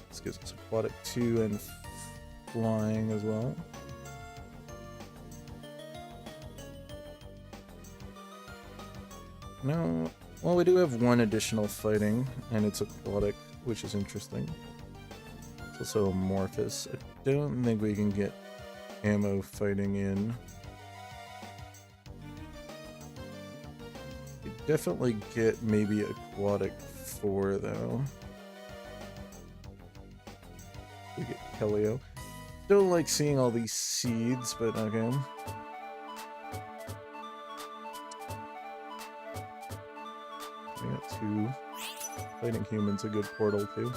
Speaker 1: This gives us aquatic 2 and flying as well. No, well, we do have one additional fighting, and it's aquatic, which is interesting. It's also amorphous. I don't think we can get ammo fighting in. We definitely get maybe aquatic 4 though. We get Helio. Don't like seeing all these seeds, but okay. We got 2. Fighting humans, a good portal too.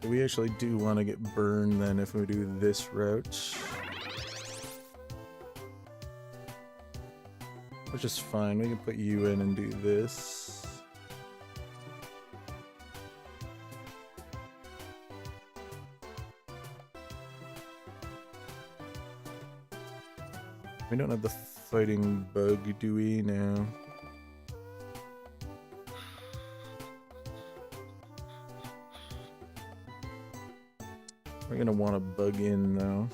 Speaker 1: We actually do want to get burned then if we do this route. Which is fine, we can put you in and do this. We don't have the fighting bug, do we? No. We're gonna want to bug in though.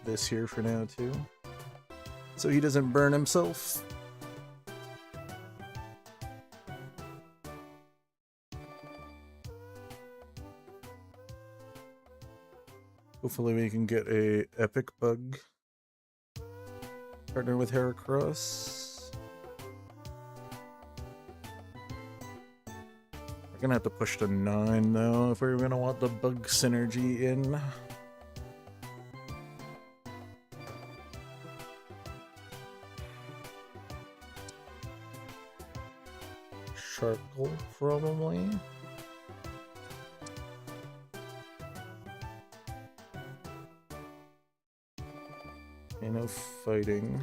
Speaker 1: this here for now too, so he doesn't burn himself. Hopefully we can get a epic bug. Partner with Heracross. We're gonna have to push to 9 though if we're gonna want the bug synergy in. Sharkle, probably. Okay, no fighting.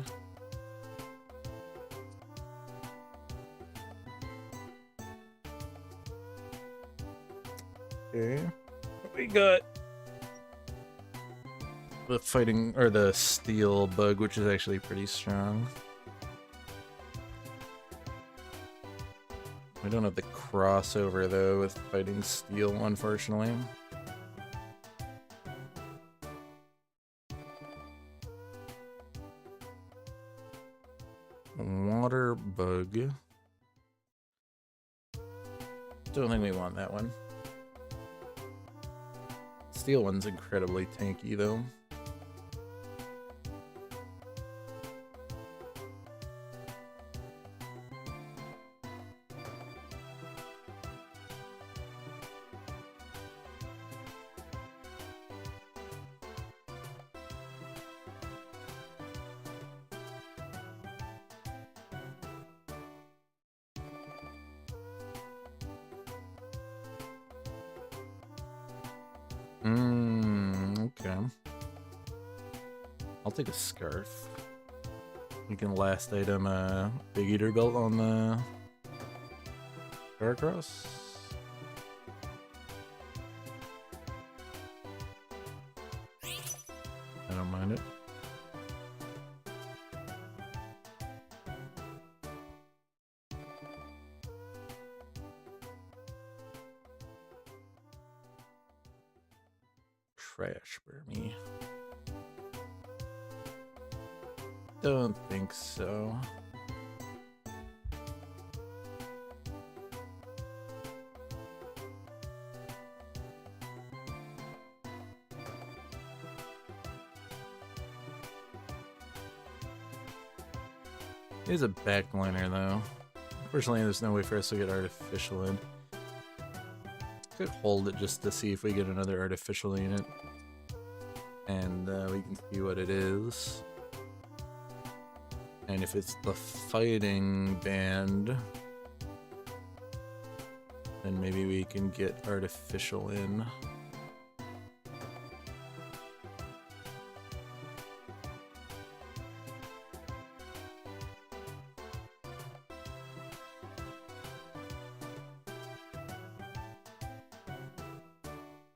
Speaker 1: Okay. We got the fighting, or the steel bug, which is actually pretty strong. We don't have the crossover though with fighting steel, unfortunately. Water bug. Don't think we want that one. Steel one's incredibly tanky though. Okay. I'll take a scarf. We can last item Big Eater belt on the Heracross. I don't mind it. Trash Burmy. Don't think so. He's a backliner though. Unfortunately, there's no way for us to get artificial in. Could hold it just to see if we get another artificial unit, and we can see what it is. And if it's the fighting band, then maybe we can get artificial in.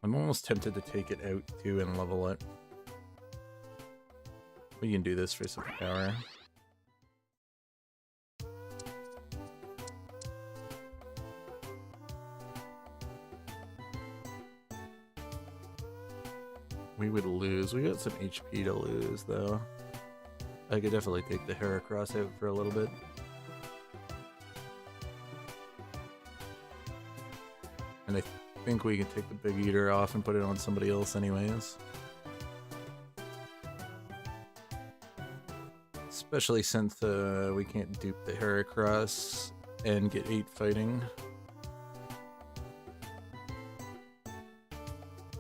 Speaker 1: I'm almost tempted to take it out too and level it. We can do this for some power. We would lose. We got some HP to lose though. I could definitely take the Heracross out for a little bit. And I think we can take the Big Eater off and put it on somebody else anyways. Especially since we can't dupe the Heracross and get 8 fighting.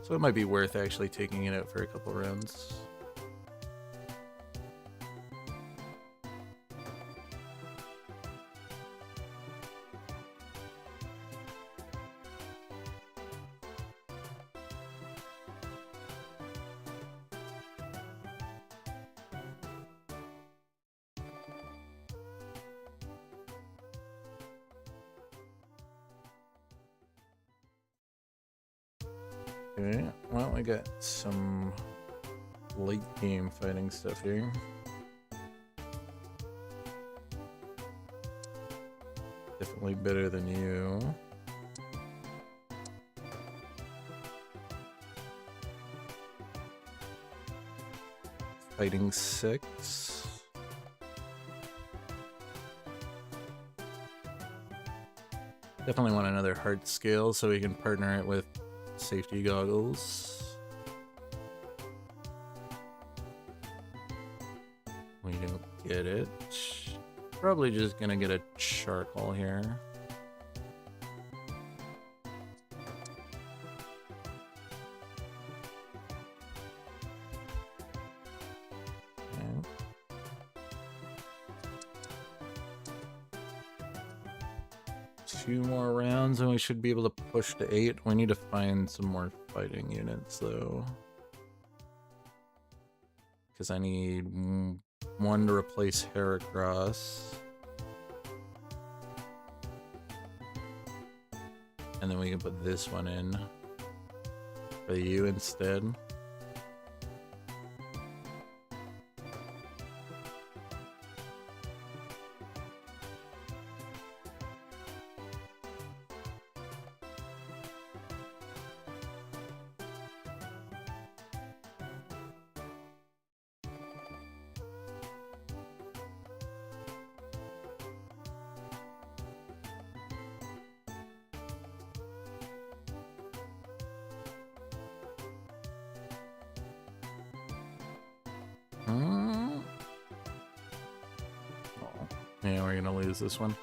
Speaker 1: So it might be worth actually taking it out for a couple rounds. Okay, well, I got some late game fighting stuff here. Definitely better than you. fighting 6. Definitely want another heart scale so we can partner it with safety goggles. We don't get it. Probably just gonna get a charcoal here. Okay. 2 more rounds and we should be able to push to 8. We need to find some more fighting units though. Because I need 1 to replace Heracross. And then we can put this one in for you instead. Yeah, we're gonna lose this one.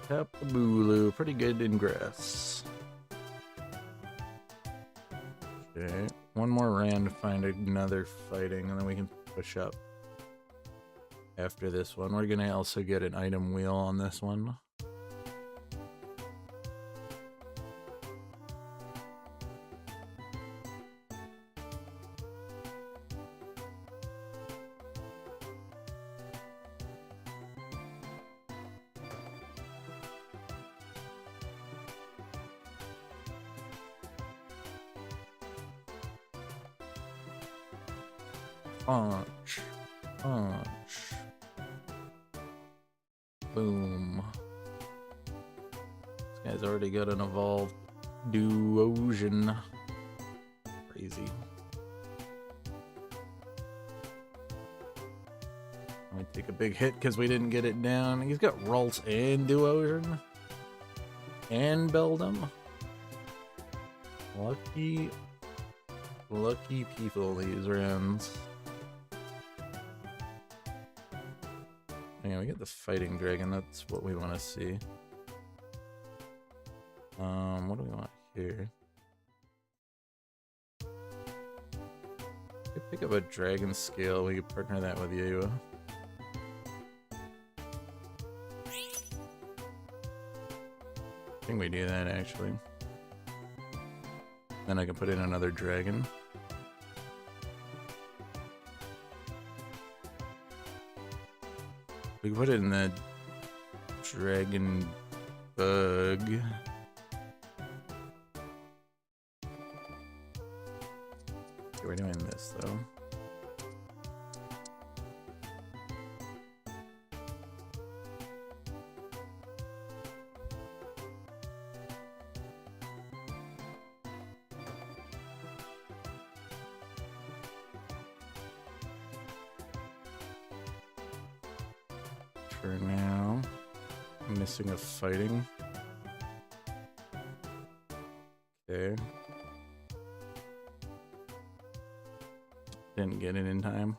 Speaker 1: Tapabulu, pretty good in grass. Okay, 1 more round to find another fighting, and then we can push up after this one. We're gonna also get an item wheel on this one. Punch. Punch. Boom. This guy's already got an evolved Duosion. Crazy. Let me take a big hit because we didn't get it down. He's got Ralts and Duosion. And Beldum. Lucky people these rounds. Yeah, we get the fighting dragon, that's what we want to see. What do we want here? Could pick up a dragon scale, we could partner that with you. I think we do that actually. Then I can put in another dragon. We can put it in the dragon bug. Okay, we're doing this though. For now, I'm missing a fighting. Okay. Didn't get it in time.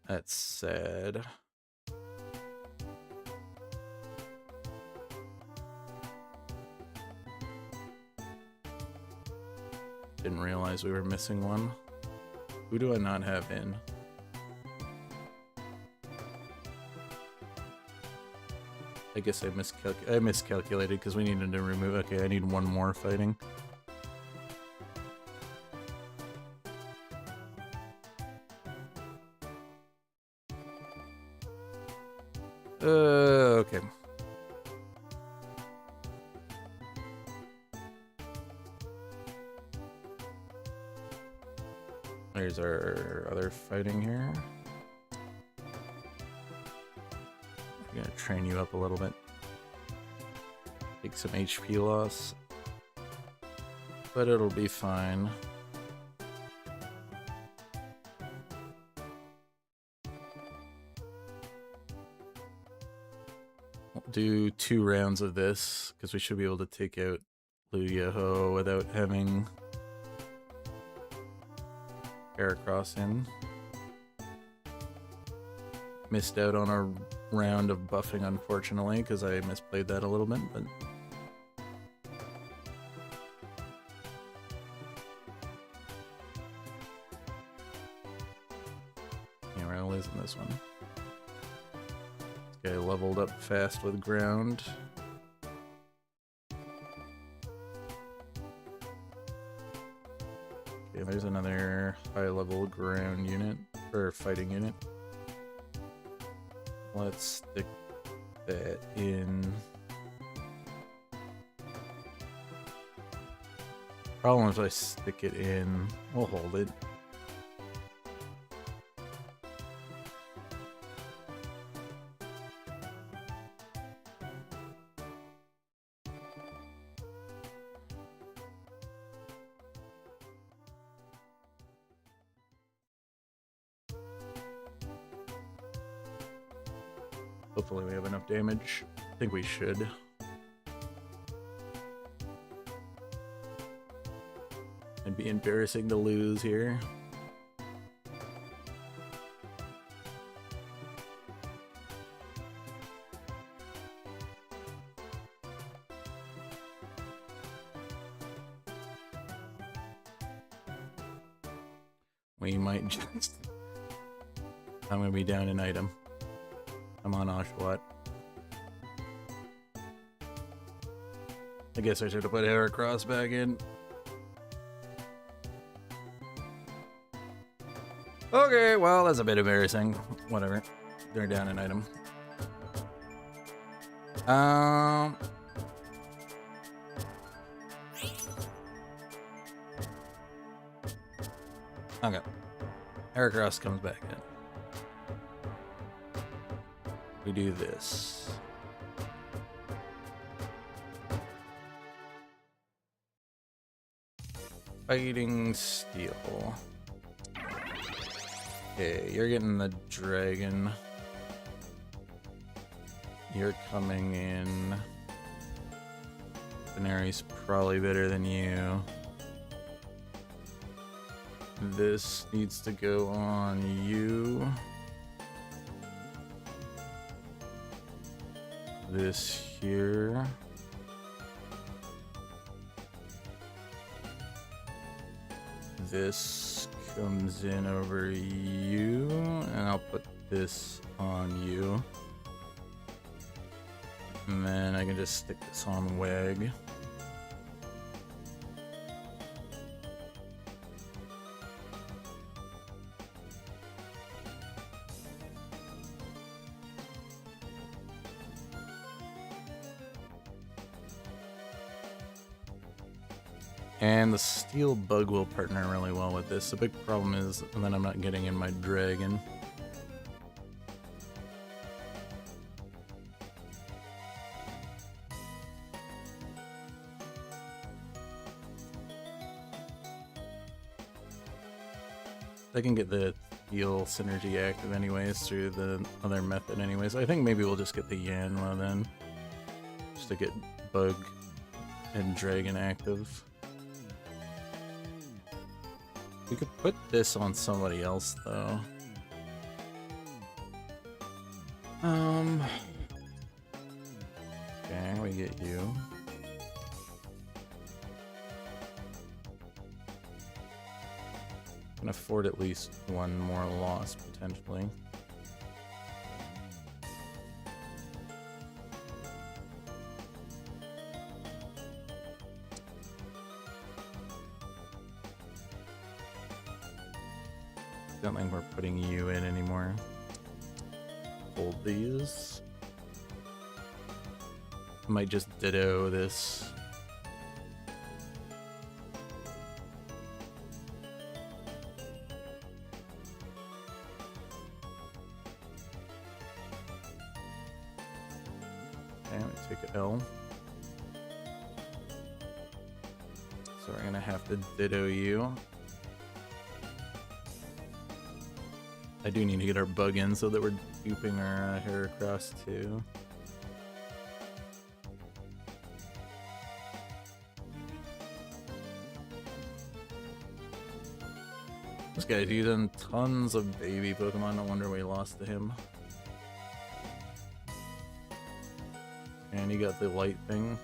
Speaker 1: That's sad. Didn't realize we were missing one. Who do I not have in? I guess I miscalculated because we needed to remove. Okay, I need 1 more fighting. Okay. There's our other fighting here. I'm gonna train you up a little bit. Take some HP loss. But it'll be fine. do 2 rounds of this, because we should be able to take out Luyaho without having Heracross in. Missed out on a round of buffing, unfortunately, because I misplayed that a little bit, but... yeah, we're losing this one. This guy leveled up fast with ground. Okay, there's another high-level ground unit, or fighting unit. Let's stick that in. Problem is if I stick it in, we'll hold it. Hopefully we have enough damage. I think we should. It'd be embarrassing to lose here. We might just... I'm gonna be down an item. I'm on Oshawott. I guess I should have put Heracross back in. Okay, well, that's a bit embarrassing. Whatever. They're down an item. Okay. Heracross comes back in. We do this. Fighting Steel. Okay, you're getting the dragon. You're coming in. Canary's probably better than you. This needs to go on you. This here. This comes in over you, and I'll put this on you. And then I can just stick this on Wag. And the Steel Bug will partner really well with this. The big problem is that I'm not getting in my dragon. I can get the Steel synergy active anyways through the other method anyways. I think maybe we'll just get the Yanma then. Just to get Bug and Dragon active. We could put this on somebody else, though. Okay, we get you. Can afford at least one more loss, potentially. Don't think we're putting you in anymore. Hold these. Might just ditto this. Okay, let me take an L. So we're gonna have to ditto you. I do need to get our bug in so that we're duping our Heracross too. This guy's using tons of baby Pokemon, no wonder we lost to him. And he got the light thing.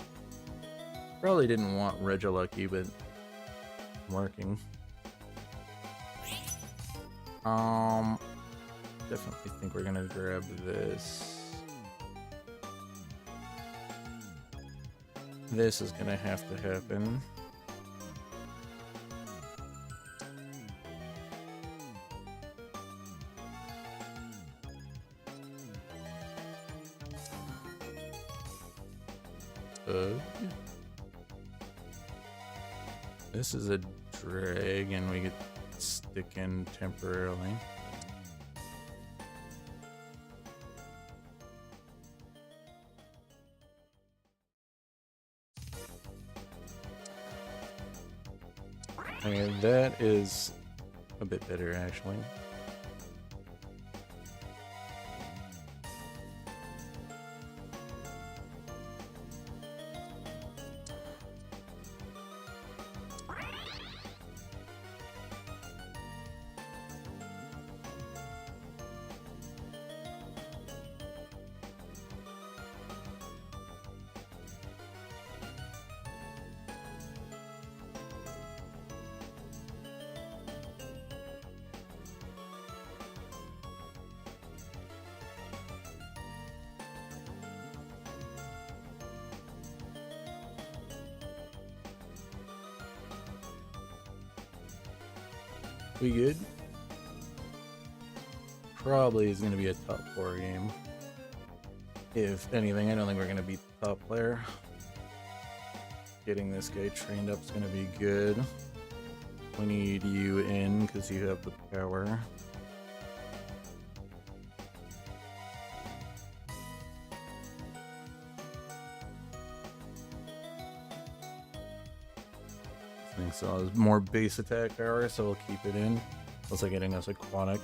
Speaker 1: Probably didn't want Regilucky, but working. Definitely think we're gonna grab this. This is gonna have to happen. This is a dragon we could stick in temporarily. Okay, that is a bit better actually. We good? Probably is going to be a top 4 game. If anything, I don't think we're going to beat the top player. Getting this guy trained up is going to be good. We need you in because you have the power. I think so. More base attack power, so we'll keep it in. Also getting us Aquatic.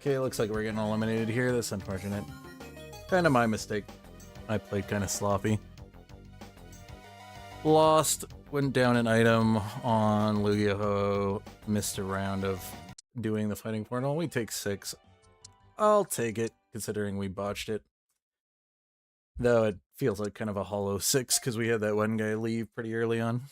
Speaker 1: Okay, looks like we're getting eliminated here. That's unfortunate. Kind of my mistake. I played kind of sloppy. Lost, went down an item on Lugia-Ho, missed a round of doing the fighting portal. We take 6. I'll take it, considering we botched it. Though it feels like kind of a hollow 6, because we had that one guy leave pretty early on.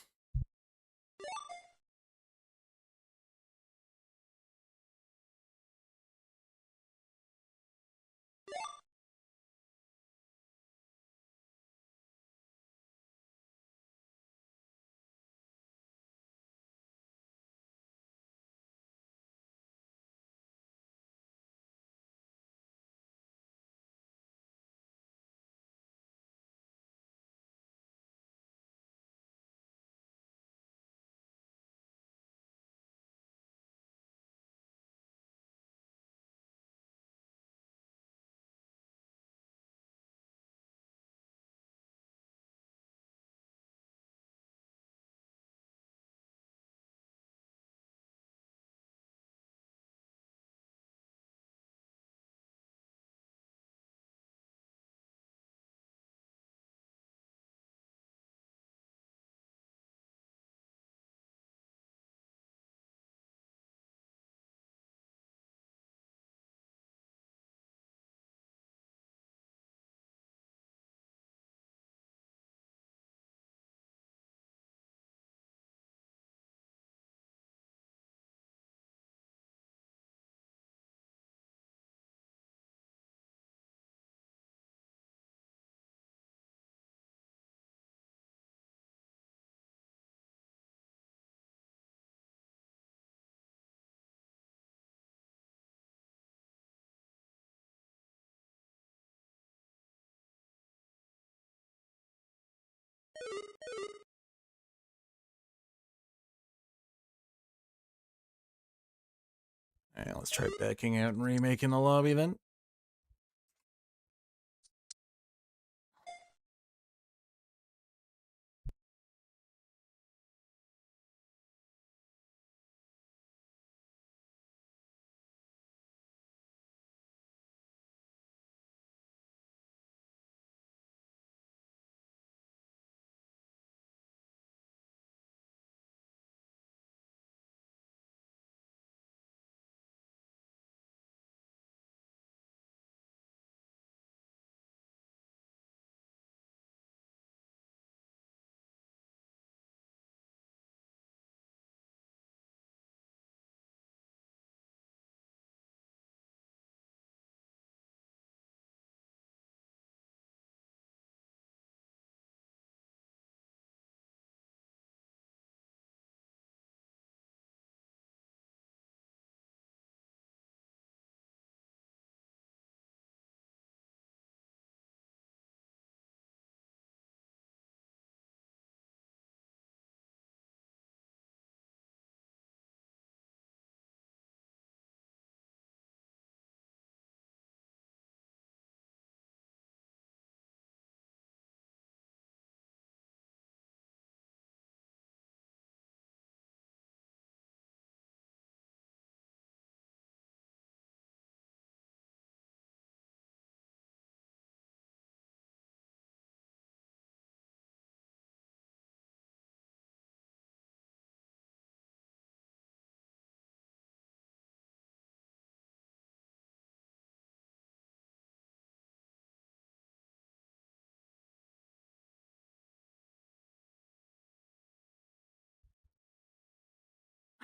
Speaker 1: Alright, let's try backing out and remaking the lobby then.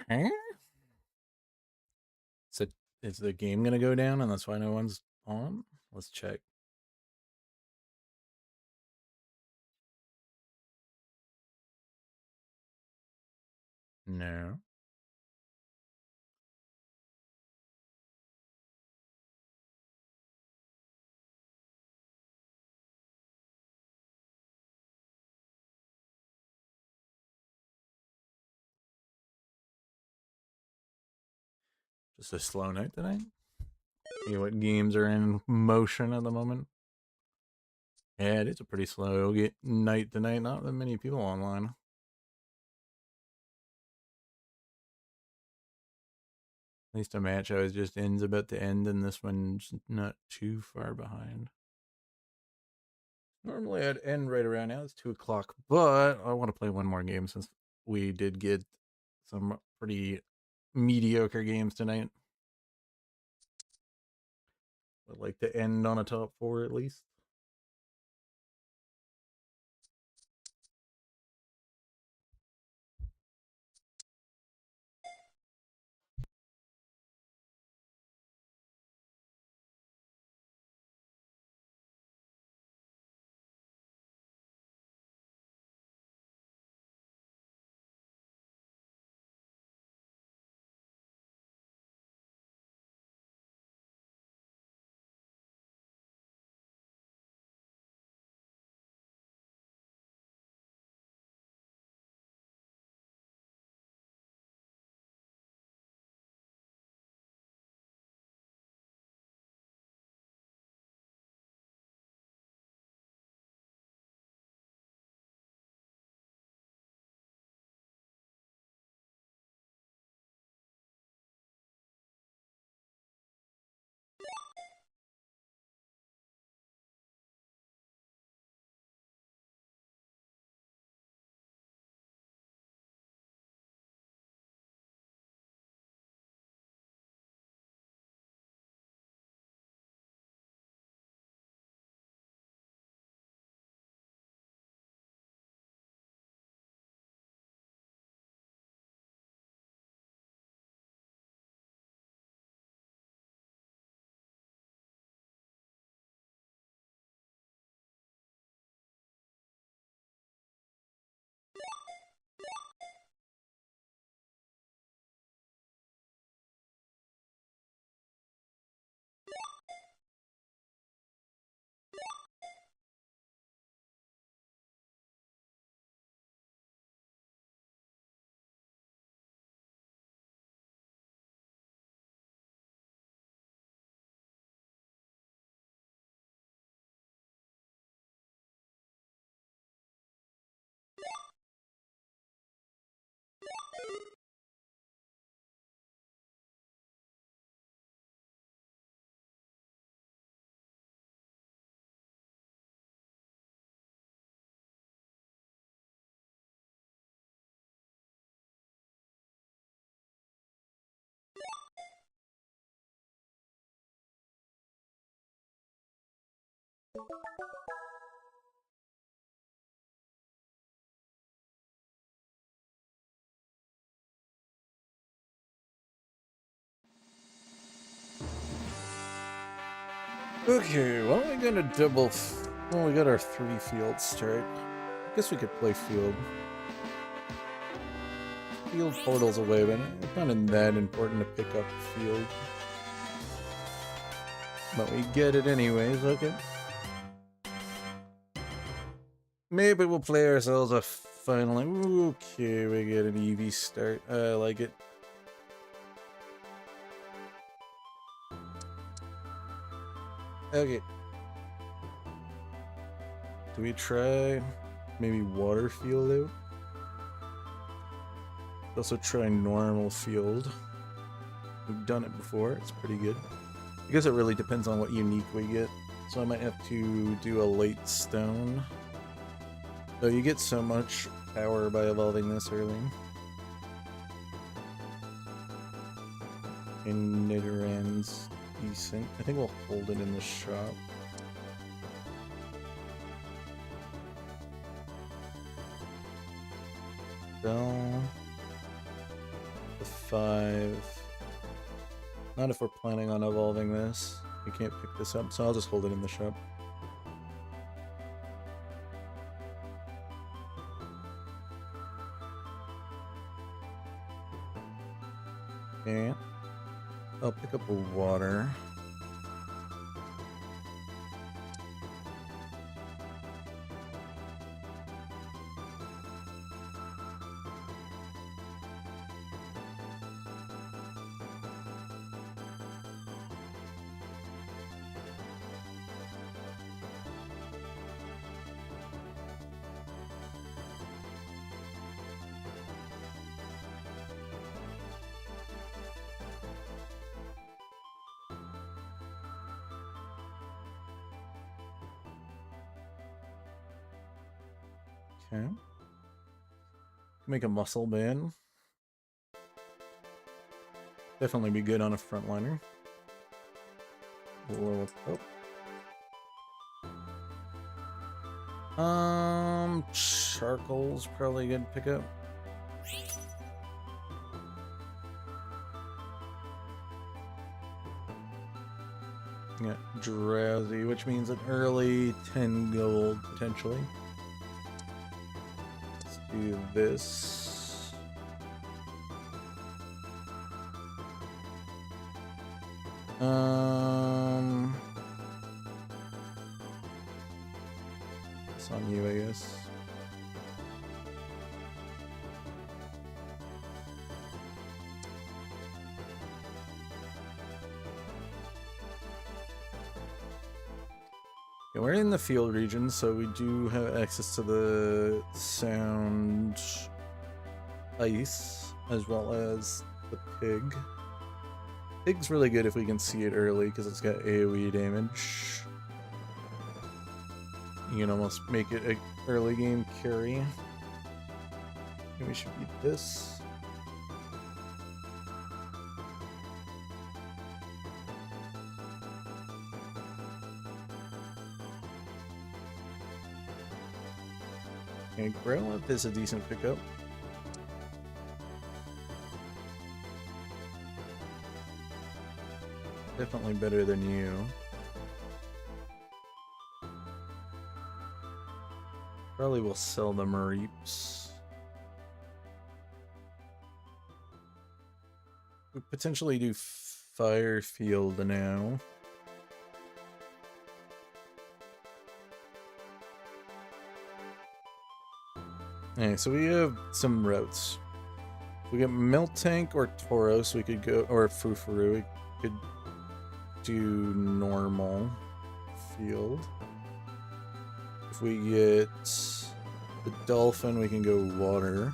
Speaker 1: Huh? Is the game gonna go down and that's why no one's on? Let's check. No. Just a slow night tonight? See what games are in motion at the moment? Yeah, it is a pretty slow night tonight. Not that many people online. At least a match I was just in's about to end, and this one's not too far behind. Normally I'd end right around now. It's 2 o'clock, but I want to play one more game since we did get some pretty mediocre games tonight. I'd like to end on a top 4 at least. Okay, well, we got a double. Well, we got our 3 field start. I guess we could play field. Field portals away, but it's not that important to pick up field. But we get it anyways, okay. Maybe we'll play ourselves a final. Okay, we get an EV start. I like it. Okay. Do we try maybe water field out? Also try normal field. We've done it before, it's pretty good. I guess it really depends on what unique we get. So I might have to do a late stone. So you get so much power by evolving this early. And Nidoran's decent. I think we'll hold it in the shop. Bell. the 5. Not if we're planning on evolving this. We can't pick this up, so I'll just hold it in the shop. Okay. I'll pick up a water. Okay. Make a muscle band. Definitely be good on a frontliner. Charcoal's probably a good pickup. Yeah, drowsy, which means an early 10 gold potentially. Let's do this. It's on you, I guess. Yeah, we're in the field region, so we do have access to the sound ice as well as the pig. Pig's really good if we can see it early because it's got AoE damage. You can almost make it an early game carry. And we should beat this. Okay, Growlithe is a decent pickup. Definitely better than you. Probably will sell the Mareeps. We potentially do Fire Field now. Okay, so we have some routes. If we get Miltank or Tauros, we could go, or Furfuru, we could do normal field. If we get the Dolphin, we can go water.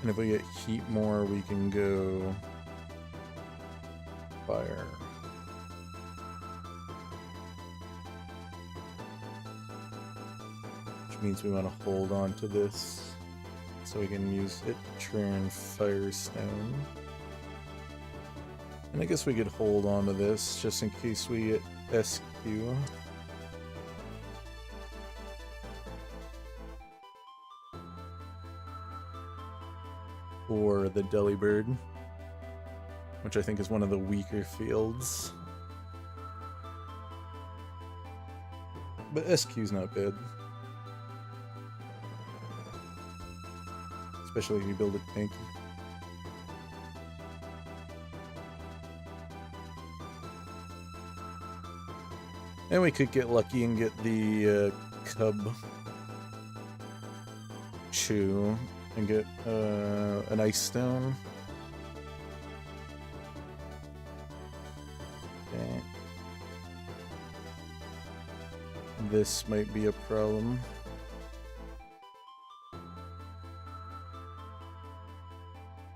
Speaker 1: And if we get Heatmore, we can go fire. Which means we want to hold on to this so we can use it to turn Firestone. And I guess we could hold on to this just in case we get SQ. Or the Delibird, which I think is one of the weaker fields. But SQ's not bad. Especially if you build it tanky. And we could get lucky and get the Cub Chew and get an Ice Stone. Okay. This might be a problem.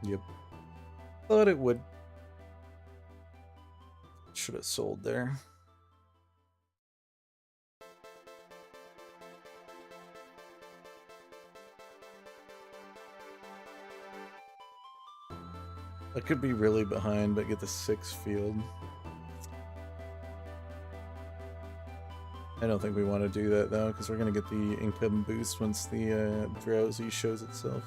Speaker 1: Yep. Thought it would. Should have sold there. I could be really behind, but get the 6 field. I don't think we want to do that though, because we're going to get the income boost once the Drowsy shows itself.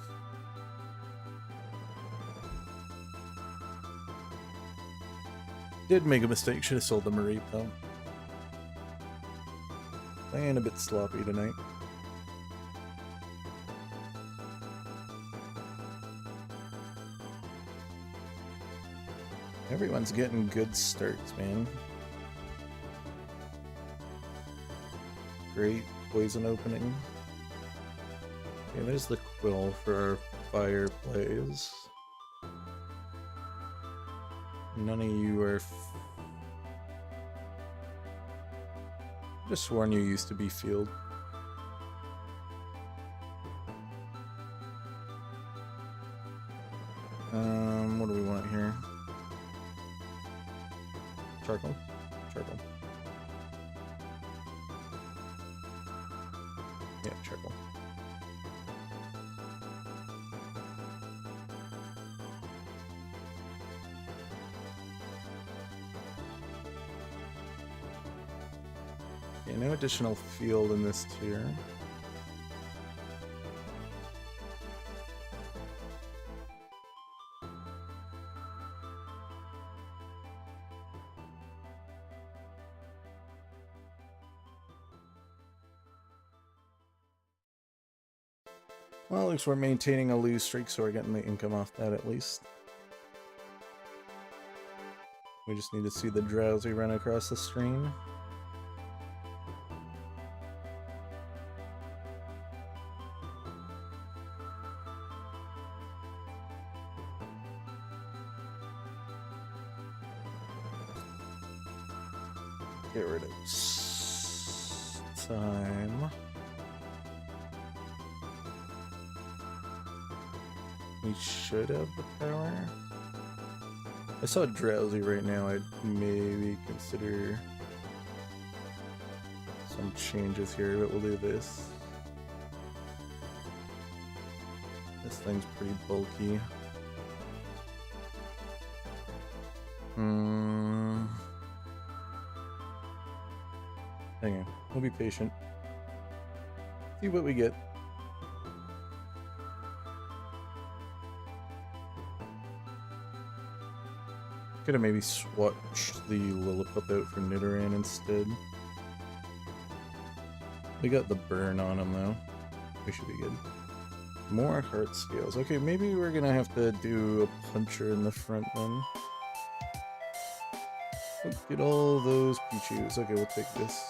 Speaker 1: Did make a mistake, should have sold the Marie though. Playing a bit sloppy tonight. Everyone's getting good starts, man. Great poison opening. Okay, there's the quill for our fire plays. None of you are... Just sworn you used to be field. What do we want here? Charcoal? Charcoal. Yeah, charcoal. Okay, no additional field in this tier. Well, at least we're maintaining a lose streak, so we're getting the income off that at least. We just need to see the Drowsy run across the stream. Get rid of time. We should have the power. I saw Drowsy right now. I'd maybe consider some changes here, but we'll do this. This thing's pretty bulky. Hang on, we'll be patient. See what we get. Could have maybe swatched the Lilliput out for Nidoran instead. We got the burn on him though. We should be good. More heart scales. Okay, maybe we're gonna have to do a puncher in the front then. Look at all those Pichus. Okay, we'll take this.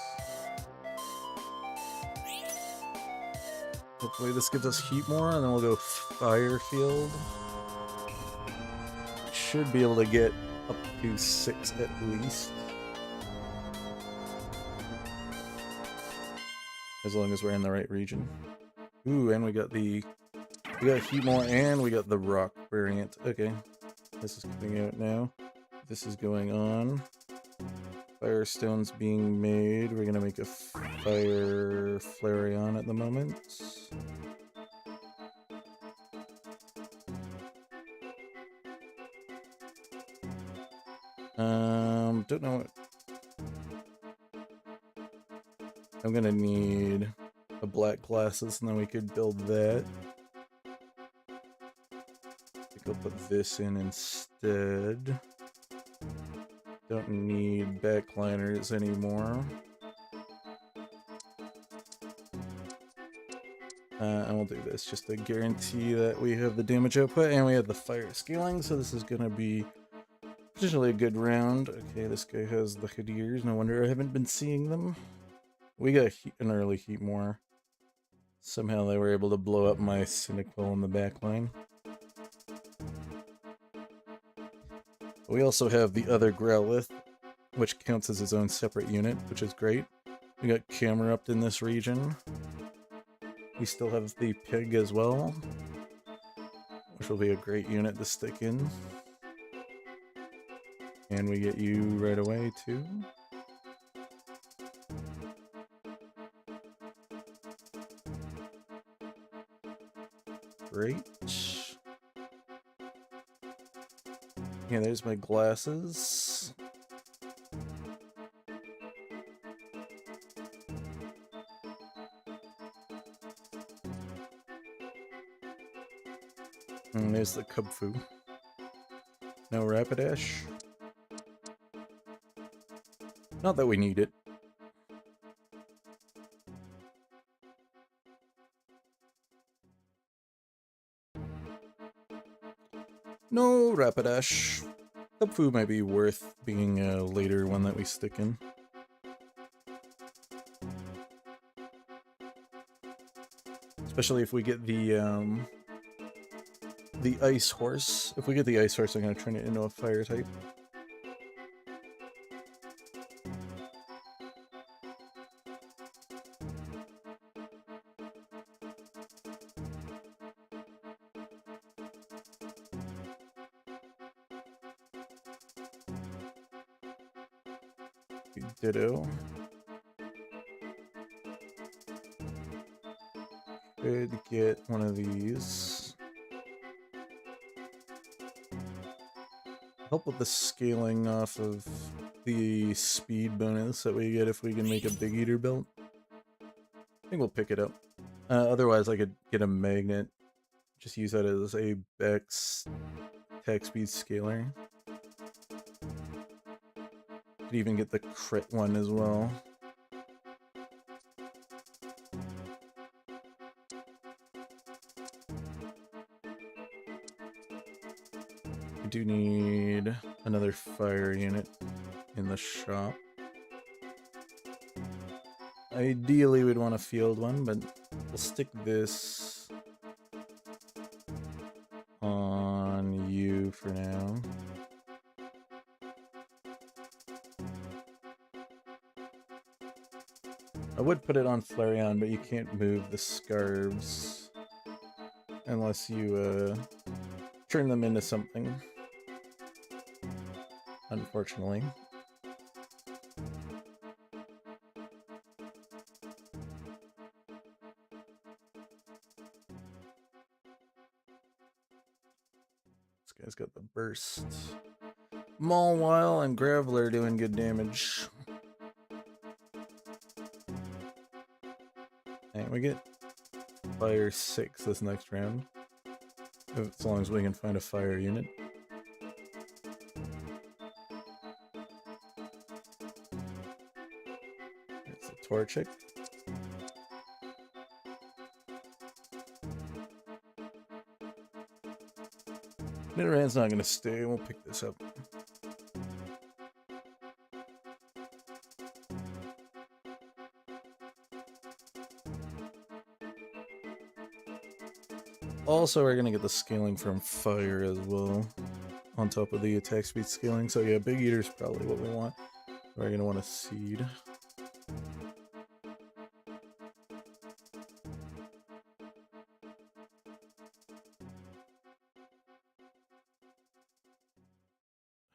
Speaker 1: Hopefully this gives us heat more, and then we'll go fire field. Should be able to get up to 6 at least. As long as we're in the right region. Ooh, and we got heat more, and we got the rock variant. Okay, this is coming out now. This is going on. Firestone's being made. We're gonna make a fire Flareon at the moment. Don't know what... I'm gonna need a black glasses, and then we could build that. I think I'll put this in instead. Don't need backliners anymore. And we'll do this just to guarantee that we have the damage output, and we have the fire scaling, so this is gonna be potentially a good round. Okay, this guy has the Hadirs. No wonder I haven't been seeing them. We got an early heat more. Somehow they were able to blow up my Cyndaquil in the backline. We also have the other Growlithe, which counts as his own separate unit, which is great. We got Camerupt in this region. We still have the Pig as well, which will be a great unit to stick in. And we get you right away, too. Great. Yeah, there's my glasses. And there's the Kubfu. No Rapidash. Not that we need it. No Rapidash. Hupfu might be worth being a later one that we stick in. Especially if we get the Ice Horse. If we get the Ice Horse, I'm going to turn it into a Fire type. Ditto. Could get one of these. Help with the scaling off of the speed bonus that we get if we can make a Big Eater belt. I think we'll pick it up. Otherwise, I could get a magnet. Just use that as a Bex attack speed scaler. Could even get the crit one as well. I do need another fire unit in the shop. Ideally, we'd want a field one, but we'll stick this on you for now. I would put it on Flareon, but you can't move the scarves unless you turn them into something, unfortunately. This guy's got the burst. Mawile and Graveler doing good damage. And we get Fire 6 this next round. As long as we can find a fire unit. There's a Torchic. Nidoran's not going to stay. We'll pick this up. Also, we're going to get the scaling from fire as well, on top of the attack speed scaling. So yeah, Big Eater's probably what we want. We're going to want a seed.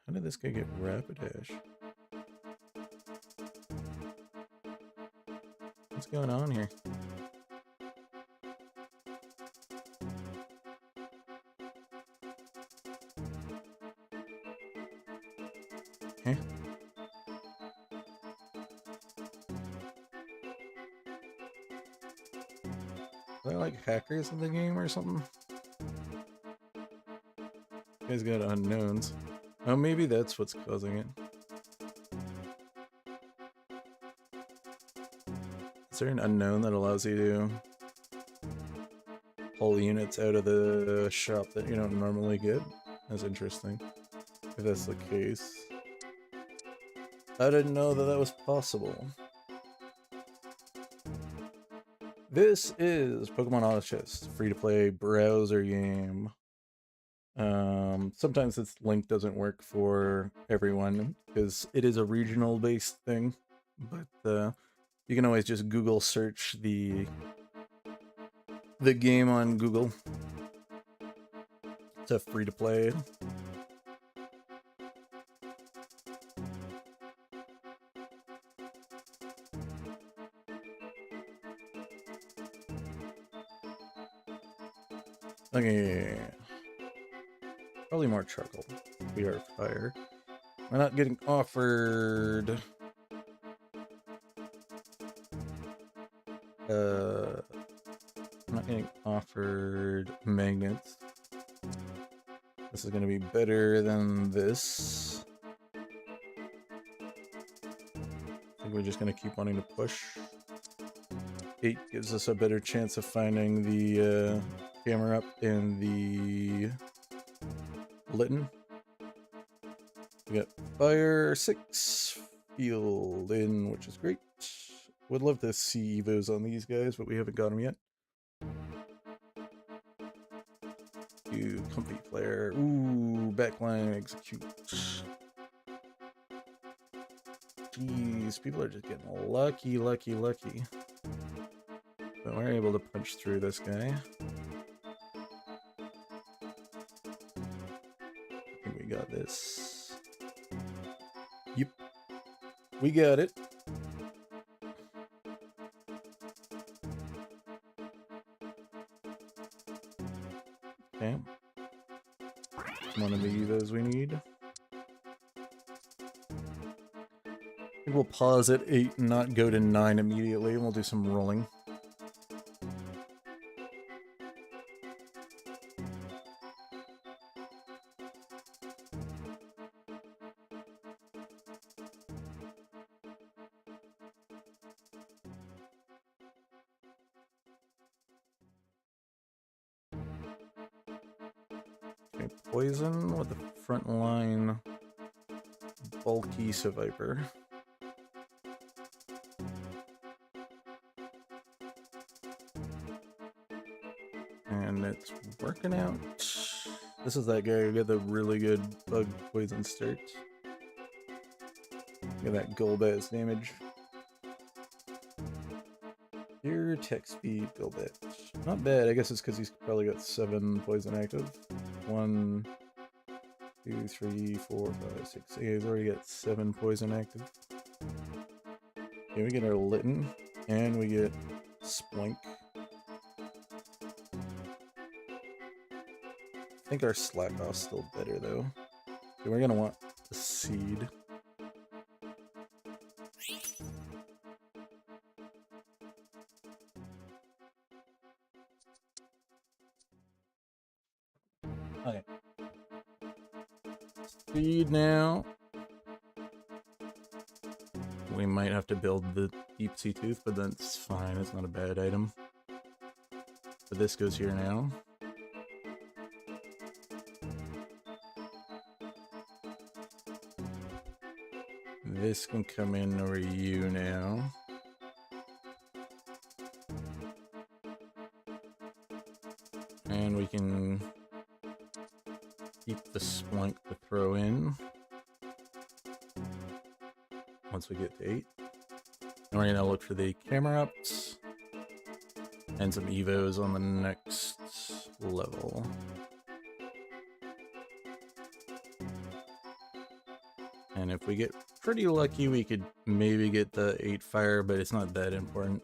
Speaker 1: How did this guy get Rapidash? What's going on here? Okay. Are there like hackers in the game or something? You guys got unknowns. Oh, maybe that's what's causing it. Is there an unknown that allows you to pull units out of the shop that you don't normally get? That's interesting. If that's the case. I didn't know that that was possible. This is Pokemon Auto Chess, free-to-play browser game. Sometimes this link doesn't work for everyone because it is a regional-based thing, but you can always just Google search the game on Google. It's a free-to-play. Okay. Probably more charcoal. We are fire. We're not getting offered. I'm not getting offered magnets. This is going to be better than this. think we're just gonna keep wanting to push. 8 gives us a better chance of finding the camera up and the Litten. We got fire 6 field in, which is great. Would love to see evos on these guys, but we haven't got them yet. Do comfy flare. Ooh, backline execute. Jeez, people are just getting lucky. But we're able to punch through this guy. I think we got this. Yep. We got it. Okay. One of the evos we need. I think we'll pause at 8 and not go to 9 immediately, and we'll do some rolling. Okay, poison with the front line bulky Seviper. And it's working out. This is that guy who got the really good bug poison start. Look at that Golbez damage. Your tech speed, Golbez. Not bad, I guess it's because he's probably got 7 poison active. 1, 2, 3, 4, 5, 6. Yeah, he's already got 7 poison active. Okay, we get our Litten, and we get Splink. I think our Slack Off's still better though. Okay, we're gonna want the seed. Okay. Seed now. We might have to build the Deep Sea Tooth, but that's fine. It's not a bad item. But this goes here now. This can come in over you now. And we can keep the Splunk to throw in once we get to 8. And we're gonna look for the camera ups and some evos on the next level. And if we get pretty lucky, we could maybe get the 8 fire, but it's not that important.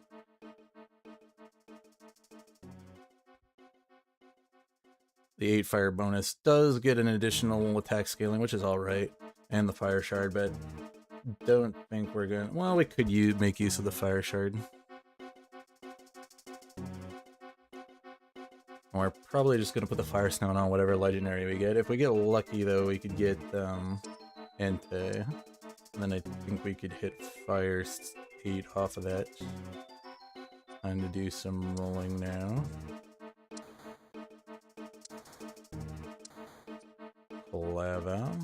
Speaker 1: The 8 fire bonus does get an additional attack scaling, which is alright, and the fire shard, but don't think we're gonna... Well, we could make use of the fire shard. We're probably just gonna put the fire stone on whatever legendary we get. If we get lucky, though, we could get Entei. And then I think we could hit fire 8 off of that. Time to do some rolling now. Lava.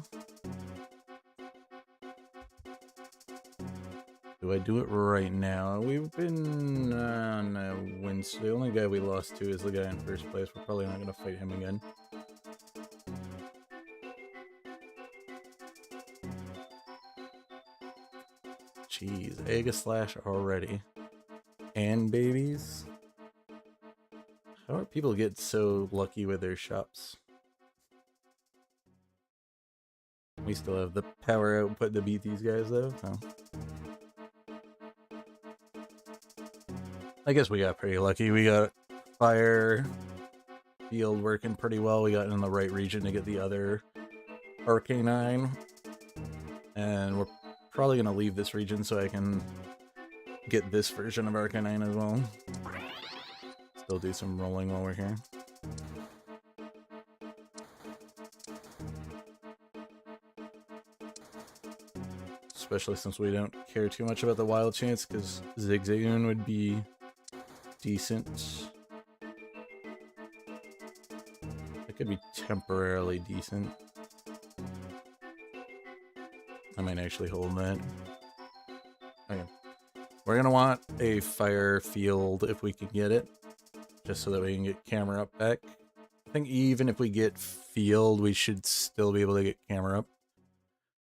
Speaker 1: Do I do it right now? We've been on a win. The only guy we lost to is the guy in first place. We're probably not going to fight him again. Jeez, Aegislash already. And babies? How are people get so lucky with their shops? We still have the power output to beat these guys, though. So. I guess we got pretty lucky. We got fire field working pretty well. We got in the right region to get the other Arcanine. And we're probably going to leave this region so I can get this version of Arcanine as well. Still do some rolling while we're here. especially since we don't care too much about the wild chance, because Zigzagoon would be decent. It could be temporarily decent. I might actually hold that. Okay. We're gonna want a fire field if we can get it, just so that we can get camera up back. I think even if we get field, we should still be able to get camera up.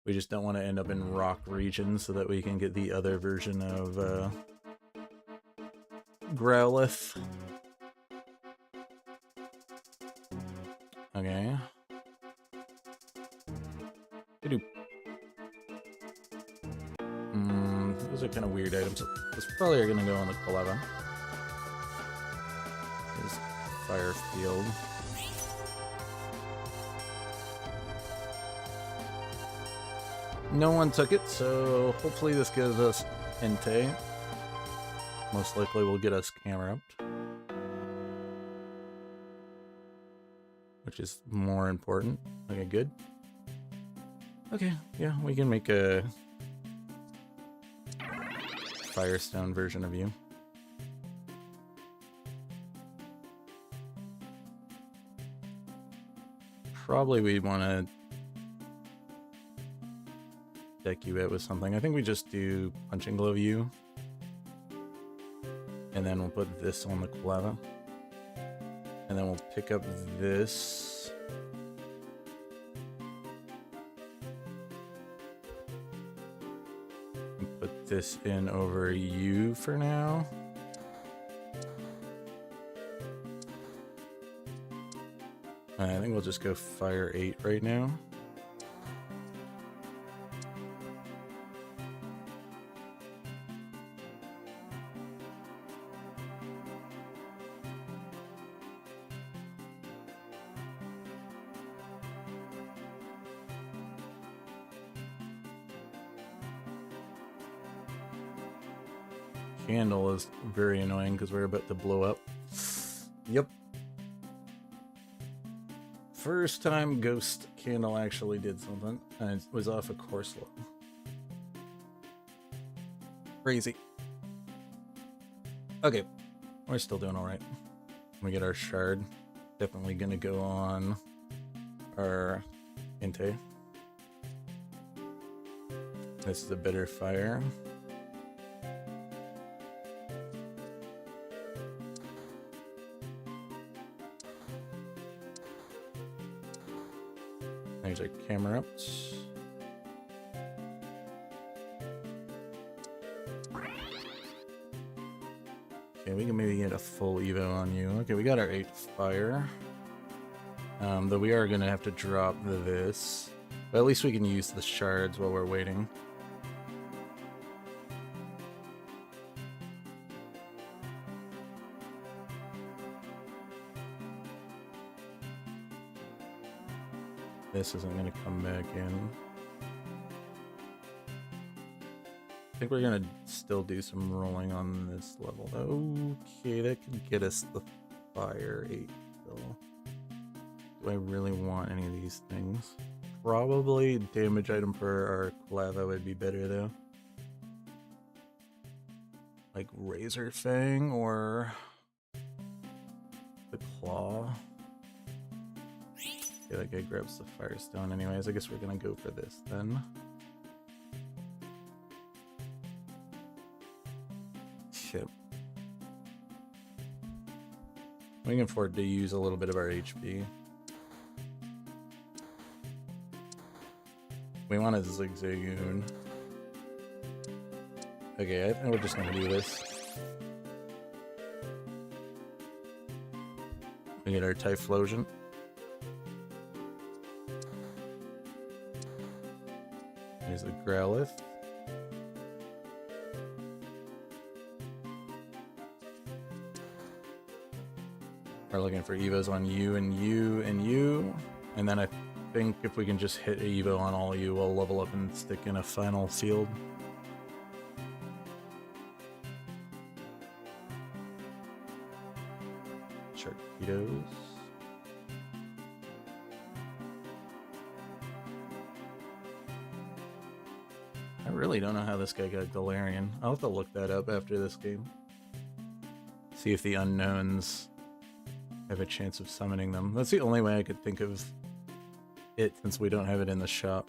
Speaker 1: We just don't want to end up in rock region so that we can get the other version of Growlithe. Okay. Those are kind of weird items. Those probably are going to go on the Cleva. Here's Fire Field. No one took it, so hopefully this gives us Entei. Most likely will get us camera up, which is more important. Okay, good. Okay, yeah, we can make a Firestone version of you. Probably we want to deck you out with something. I think we just do Punching Glove you. And then we'll put this on the Cleva. And then we'll pick up this. And put this in over you for now. I think we'll just go Fire 8 right now. Candle is very annoying because we're about to blow up. Yep. First time Ghost Candle actually did something, and it was off a Corsola. Crazy. Okay, we're still doing alright. We get our Shard. Definitely gonna go on our Entei. This is a Bitter Fire. There's our camera ups. Okay, we can maybe get a full Evo on you. Okay, we got our 8 fire. Though we are gonna have to drop this. But at least we can use the shards while we're waiting. This isn't going to come back in. I think we're going to still do some rolling on this level. Okay, that could get us the Fire 8 still. Do I really want any of these things? Probably damage item for our Cleva would be better though. Like Razor Fang or the Claw. Okay, that guy grabs the Firestone anyways. I guess we're gonna go for this then. Shit. We can afford to use a little bit of our HP. We want a Zigzagoon. Okay, I think we're just gonna do this. We get our Typhlosion. There's the Growlithe. We're looking for Evos on you and you and you. And then I think if we can just hit Evo on all of you, we'll level up and stick in a final field. Sharpedos. I really really don't know how this guy got Galarian. I'll have to look that up after this game. See if the unknowns have a chance of summoning them. That's the only way I could think of it, since we don't have it in the shop.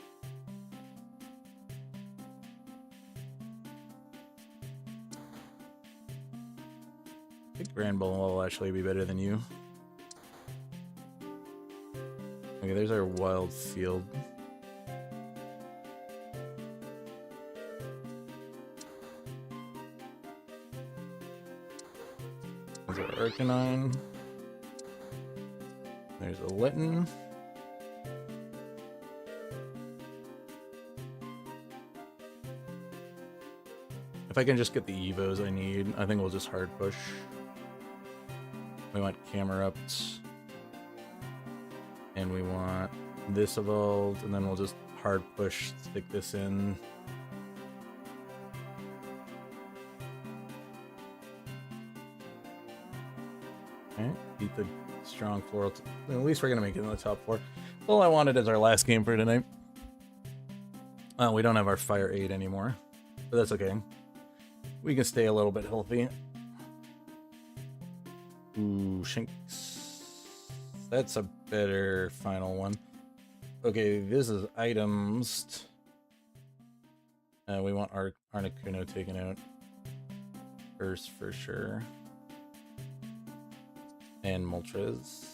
Speaker 1: I think Granbull will actually be better than you. Okay, there's our wild field. There's our Arcanine. There's a Litten. If I can just get the Evos I need, I think we'll just hard push. We want Camerupts. And we want this evolved, and then we'll just hard push, stick this in. Okay, beat the strong floral. At least we're gonna make it in the top 4. All I wanted is our last game for tonight. We don't have our Fire 8 anymore, but that's okay. We can stay a little bit healthy. Ooh, Shinx. That's a better final one. Okay, this is items. We want our Articuno taken out first for sure. And Moltres.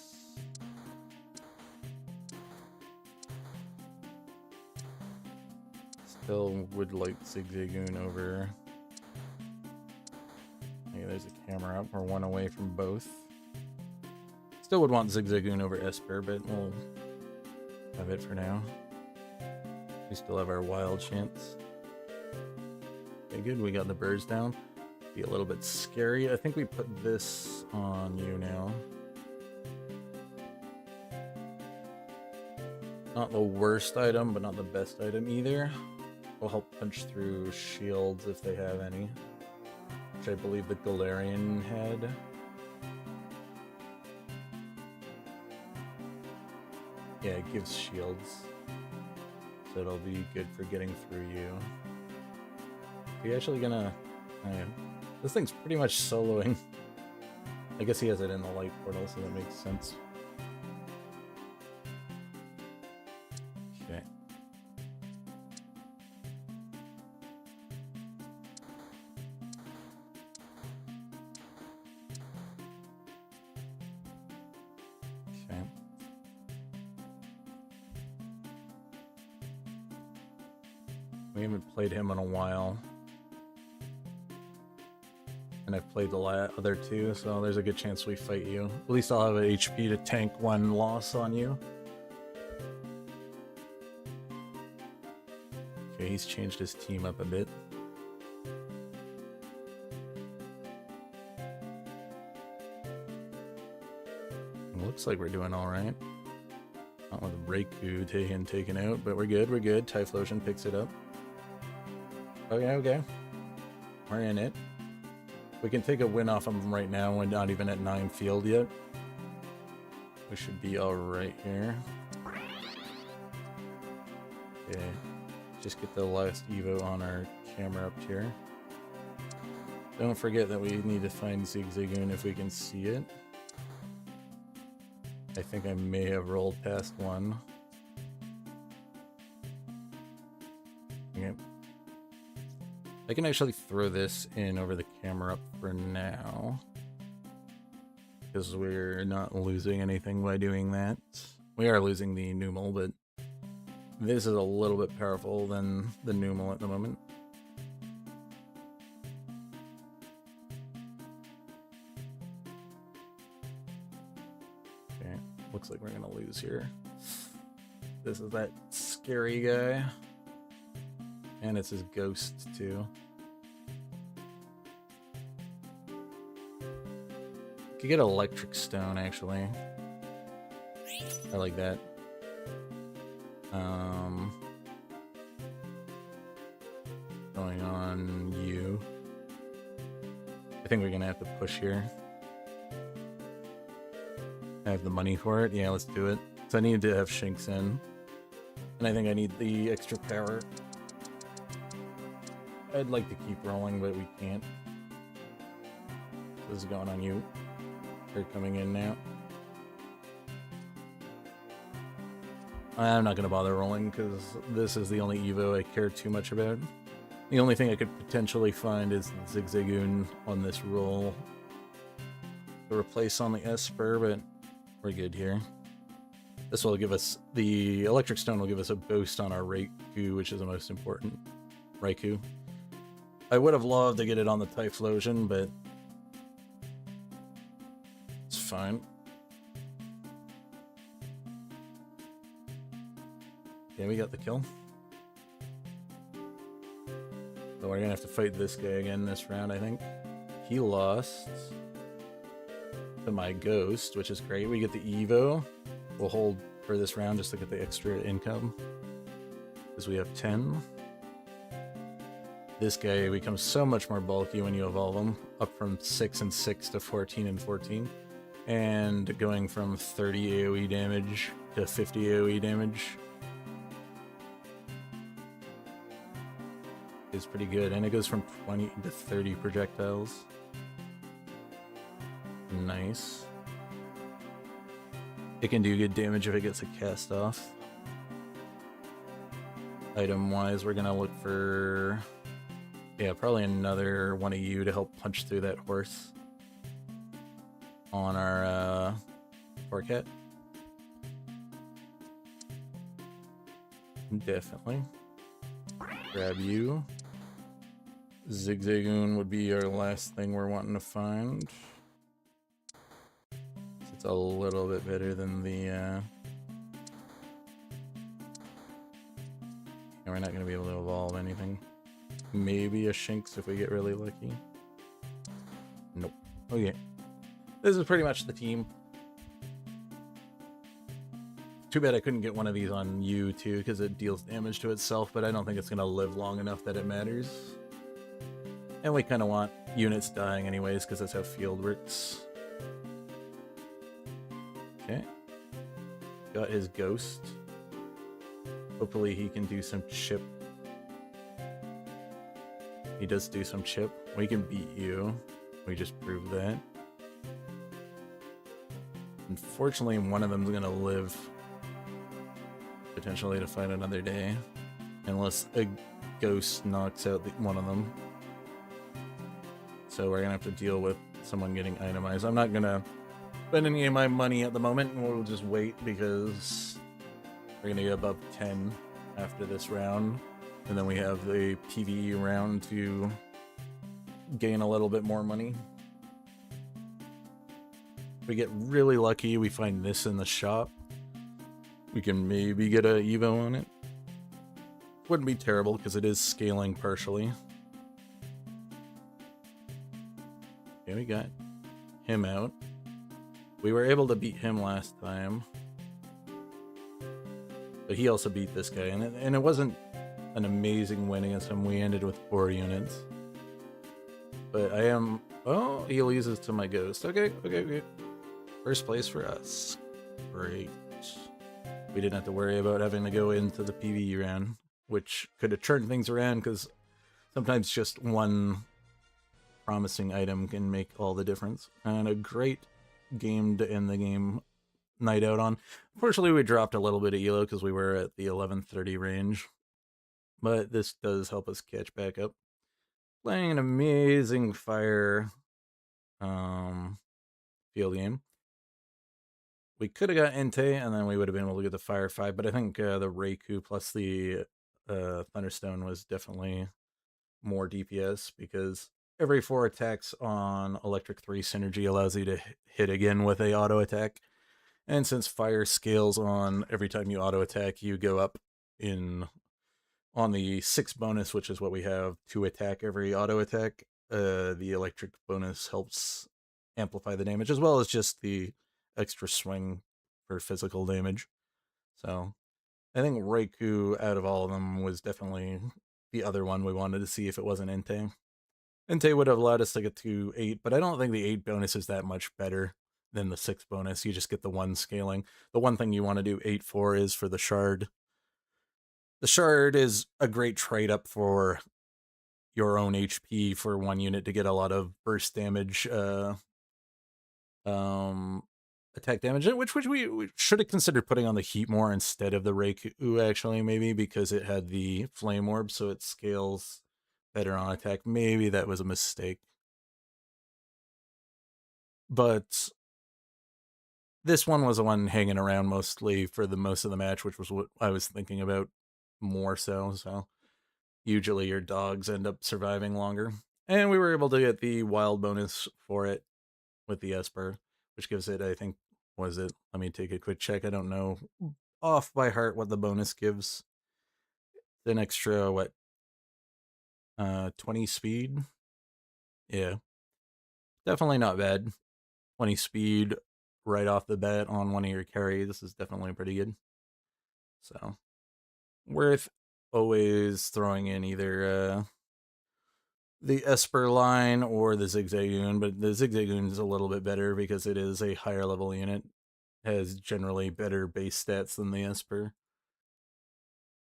Speaker 1: Still would like Zigzagoon over. Okay, there's a camera up. We're one away from both. Still would want Zigzagoon over Esper, but we'll have it for now. We still have our wild chance. Okay, good. We got the birds down. Be a little bit scary. I think we put this on you now. Not the worst item, but not the best item either. Will help punch through shields if they have any, which I believe the Galarian had. Yeah, it gives shields, so it'll be good for getting through you. Are you actually gonna... Oh, yeah. This thing's pretty much soloing. I guess he has it in the light portal, so that makes sense. Okay. Okay. We haven't played him in a while. And I've played the other two, so there's a good chance we fight you. At least I'll have an HP to tank one loss on you. Okay, he's changed his team up a bit. It looks like we're doing alright. Not with Raikou taken out, but we're good, we're good. Typhlosion picks it up. Okay, okay. We're in it. We can take a win off of them right now. We're not even at 9 field yet. We should be alright here. Okay. Just get the last Evo on our camera up here. Don't forget that we need to find Zigzagoon if we can see it. I think I may have rolled past one. Okay. I can actually throw this in over the camera up for now, because we're not losing anything by doing that. We are losing the Numel, but this is a little bit powerful than the Numel at the moment. Okay, looks like we're gonna lose here. This is that scary guy. And it's his ghost, too. Could get Electric Stone, actually. I like that. Going on you. I think we're gonna have to push here. I have the money for it. Yeah, let's do it. So I need to have Shinx in. And I think I need the extra power. I'd like to keep rolling, but we can't. This is going on you. They're coming in now. I'm not going to bother rolling because this is the only Evo I care too much about. The only thing I could potentially find is the Zigzagoon on this roll to replace on the Esper, but we're good here. This will give us, the Electric Stone will give us a boost on our Raikou, which is the most important. Raikou. I would have loved to get it on the Typhlosion, but it's fine. Yeah, we got the kill. So we're gonna have to fight this guy again this round, I think. He lost to my Ghost, which is great. We get the Evo. We'll hold for this round just to get the extra income, because we have 10. This guy becomes so much more bulky when you evolve him, up from 6 and 6 to 14 and 14, and going from 30 AoE damage to 50 AoE damage is pretty good, and it goes from 20 to 30 projectiles. Nice. It can do good damage if it gets a cast off. Item wise, we're gonna look for, yeah, probably another one of you to help punch through that horse on our Torcat. Definitely. Grab you. Zigzagoon would be our last thing we're wanting to find. It's a little bit better than the and we're not going to be able to evolve anything. Maybe a Shinx if we get really lucky. Nope. Okay. This is pretty much the team. Too bad I couldn't get one of these on you too, because it deals damage to itself, but I don't think it's going to live long enough that it matters. And we kind of want units dying anyways, because that's how field works. Okay. Got his Ghost. Hopefully he can do some chip. He does do some chip. We can beat you. We just proved that. Unfortunately, one of them's gonna live. Potentially to fight another day. Unless a Ghost knocks out one of them. So we're gonna have to deal with someone getting itemized. I'm not gonna spend any of my money at the moment, and we'll just wait because we're gonna get above 10 after this round, and then we have the PvE round to gain a little bit more money. If we get really lucky, we find this in the shop. We can maybe get a Evo on it. Wouldn't be terrible because it is scaling partially. Okay, we got him out. We were able to beat him last time. But he also beat this guy, and it wasn't an amazing win against him. We ended with 4 units. But I am... Oh, he loses to my Ghost. Okay. First place for us. Great. We didn't have to worry about having to go into the PvE round, which could have turned things around, because sometimes just one promising item can make all the difference. And a great game to end the game night out on. Unfortunately, we dropped a little bit of elo because we were at the 1130 range, but this does help us catch back up. Playing an amazing fire field game. We could have got Entei, and then we would have been able to get the Fire 5, but I think the Raikou plus the Thunderstone was definitely more DPS, because every 4 attacks on Electric 3 Synergy allows you to hit again with a auto attack. And since Fire scales on every time you auto attack, you go up on the 6 bonus, which is what we have to attack every auto attack. The Electric bonus helps amplify the damage, as well as just the extra swing for physical damage. So I think Raikou, out of all of them, was definitely the other one we wanted to see if it wasn't Entei. Entei would have allowed us to get to 8, but I don't think the 8 bonus is that much better than the 6 bonus. You just get the 1 scaling. The one thing you want to do 8 for is for the Shard. The Shard is a great trade-up for your own HP for one unit to get a lot of burst damage, um, attack damage, which we should have considered putting on the heat more instead of the Reiku, actually, maybe, because it had the flame orb, so it scales better on attack. Maybe that was a mistake. But this one was the one hanging around mostly for the most of the match, which was what I was thinking about more so. So usually your dogs end up surviving longer. And we were able to get the wild bonus for it with the Esper, which gives it, I think, was it? Let me take a quick check. I don't know off by heart what the bonus gives. An extra, what, 20 speed? Yeah. Definitely not bad. 20 speed right off the bat on one of your carries. This is definitely pretty good. So, worth always throwing in either the Esper line or the Zigzagoon, but the Zigzagoon is a little bit better because it is a higher level unit. Has generally better base stats than the Esper.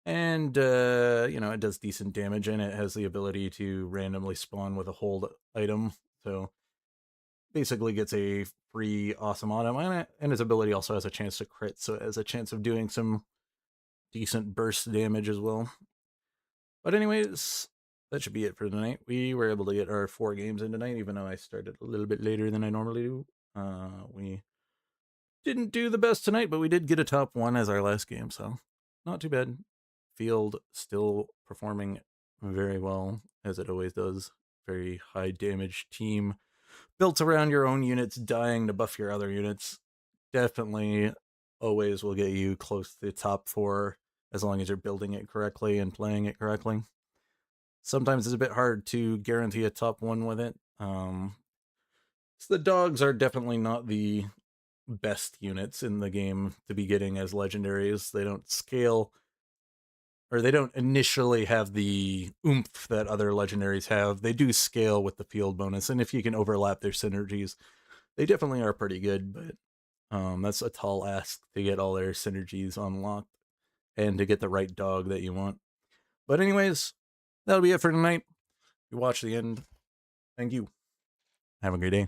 Speaker 1: And, it does decent damage, and it has the ability to randomly spawn with a hold item. So, basically gets a free awesome item, and its ability also has a chance to crit, so it has a chance of doing some decent burst damage as well. But anyways, that should be it for tonight. We were able to get our 4 games in tonight, even though I started a little bit later than I normally do. We didn't do the best tonight, but we did get a top 1 as our last game, so not too bad. Field still performing very well, as it always does. Very high damage team built around your own units dying to buff your other units. Definitely always will get you close to the top 4 as long as you're building it correctly and playing it correctly. Sometimes it's a bit hard to guarantee a top 1 with it. So the dogs are definitely not the best units in the game to be getting as legendaries. They don't scale, or they don't initially have the oomph that other legendaries have. They do scale with the field bonus, and if you can overlap their synergies, they definitely are pretty good, but that's a tall ask to get all their synergies unlocked and to get the right dog that you want. But anyways, that'll be it for tonight. You watch the end. Thank you. Have a great day.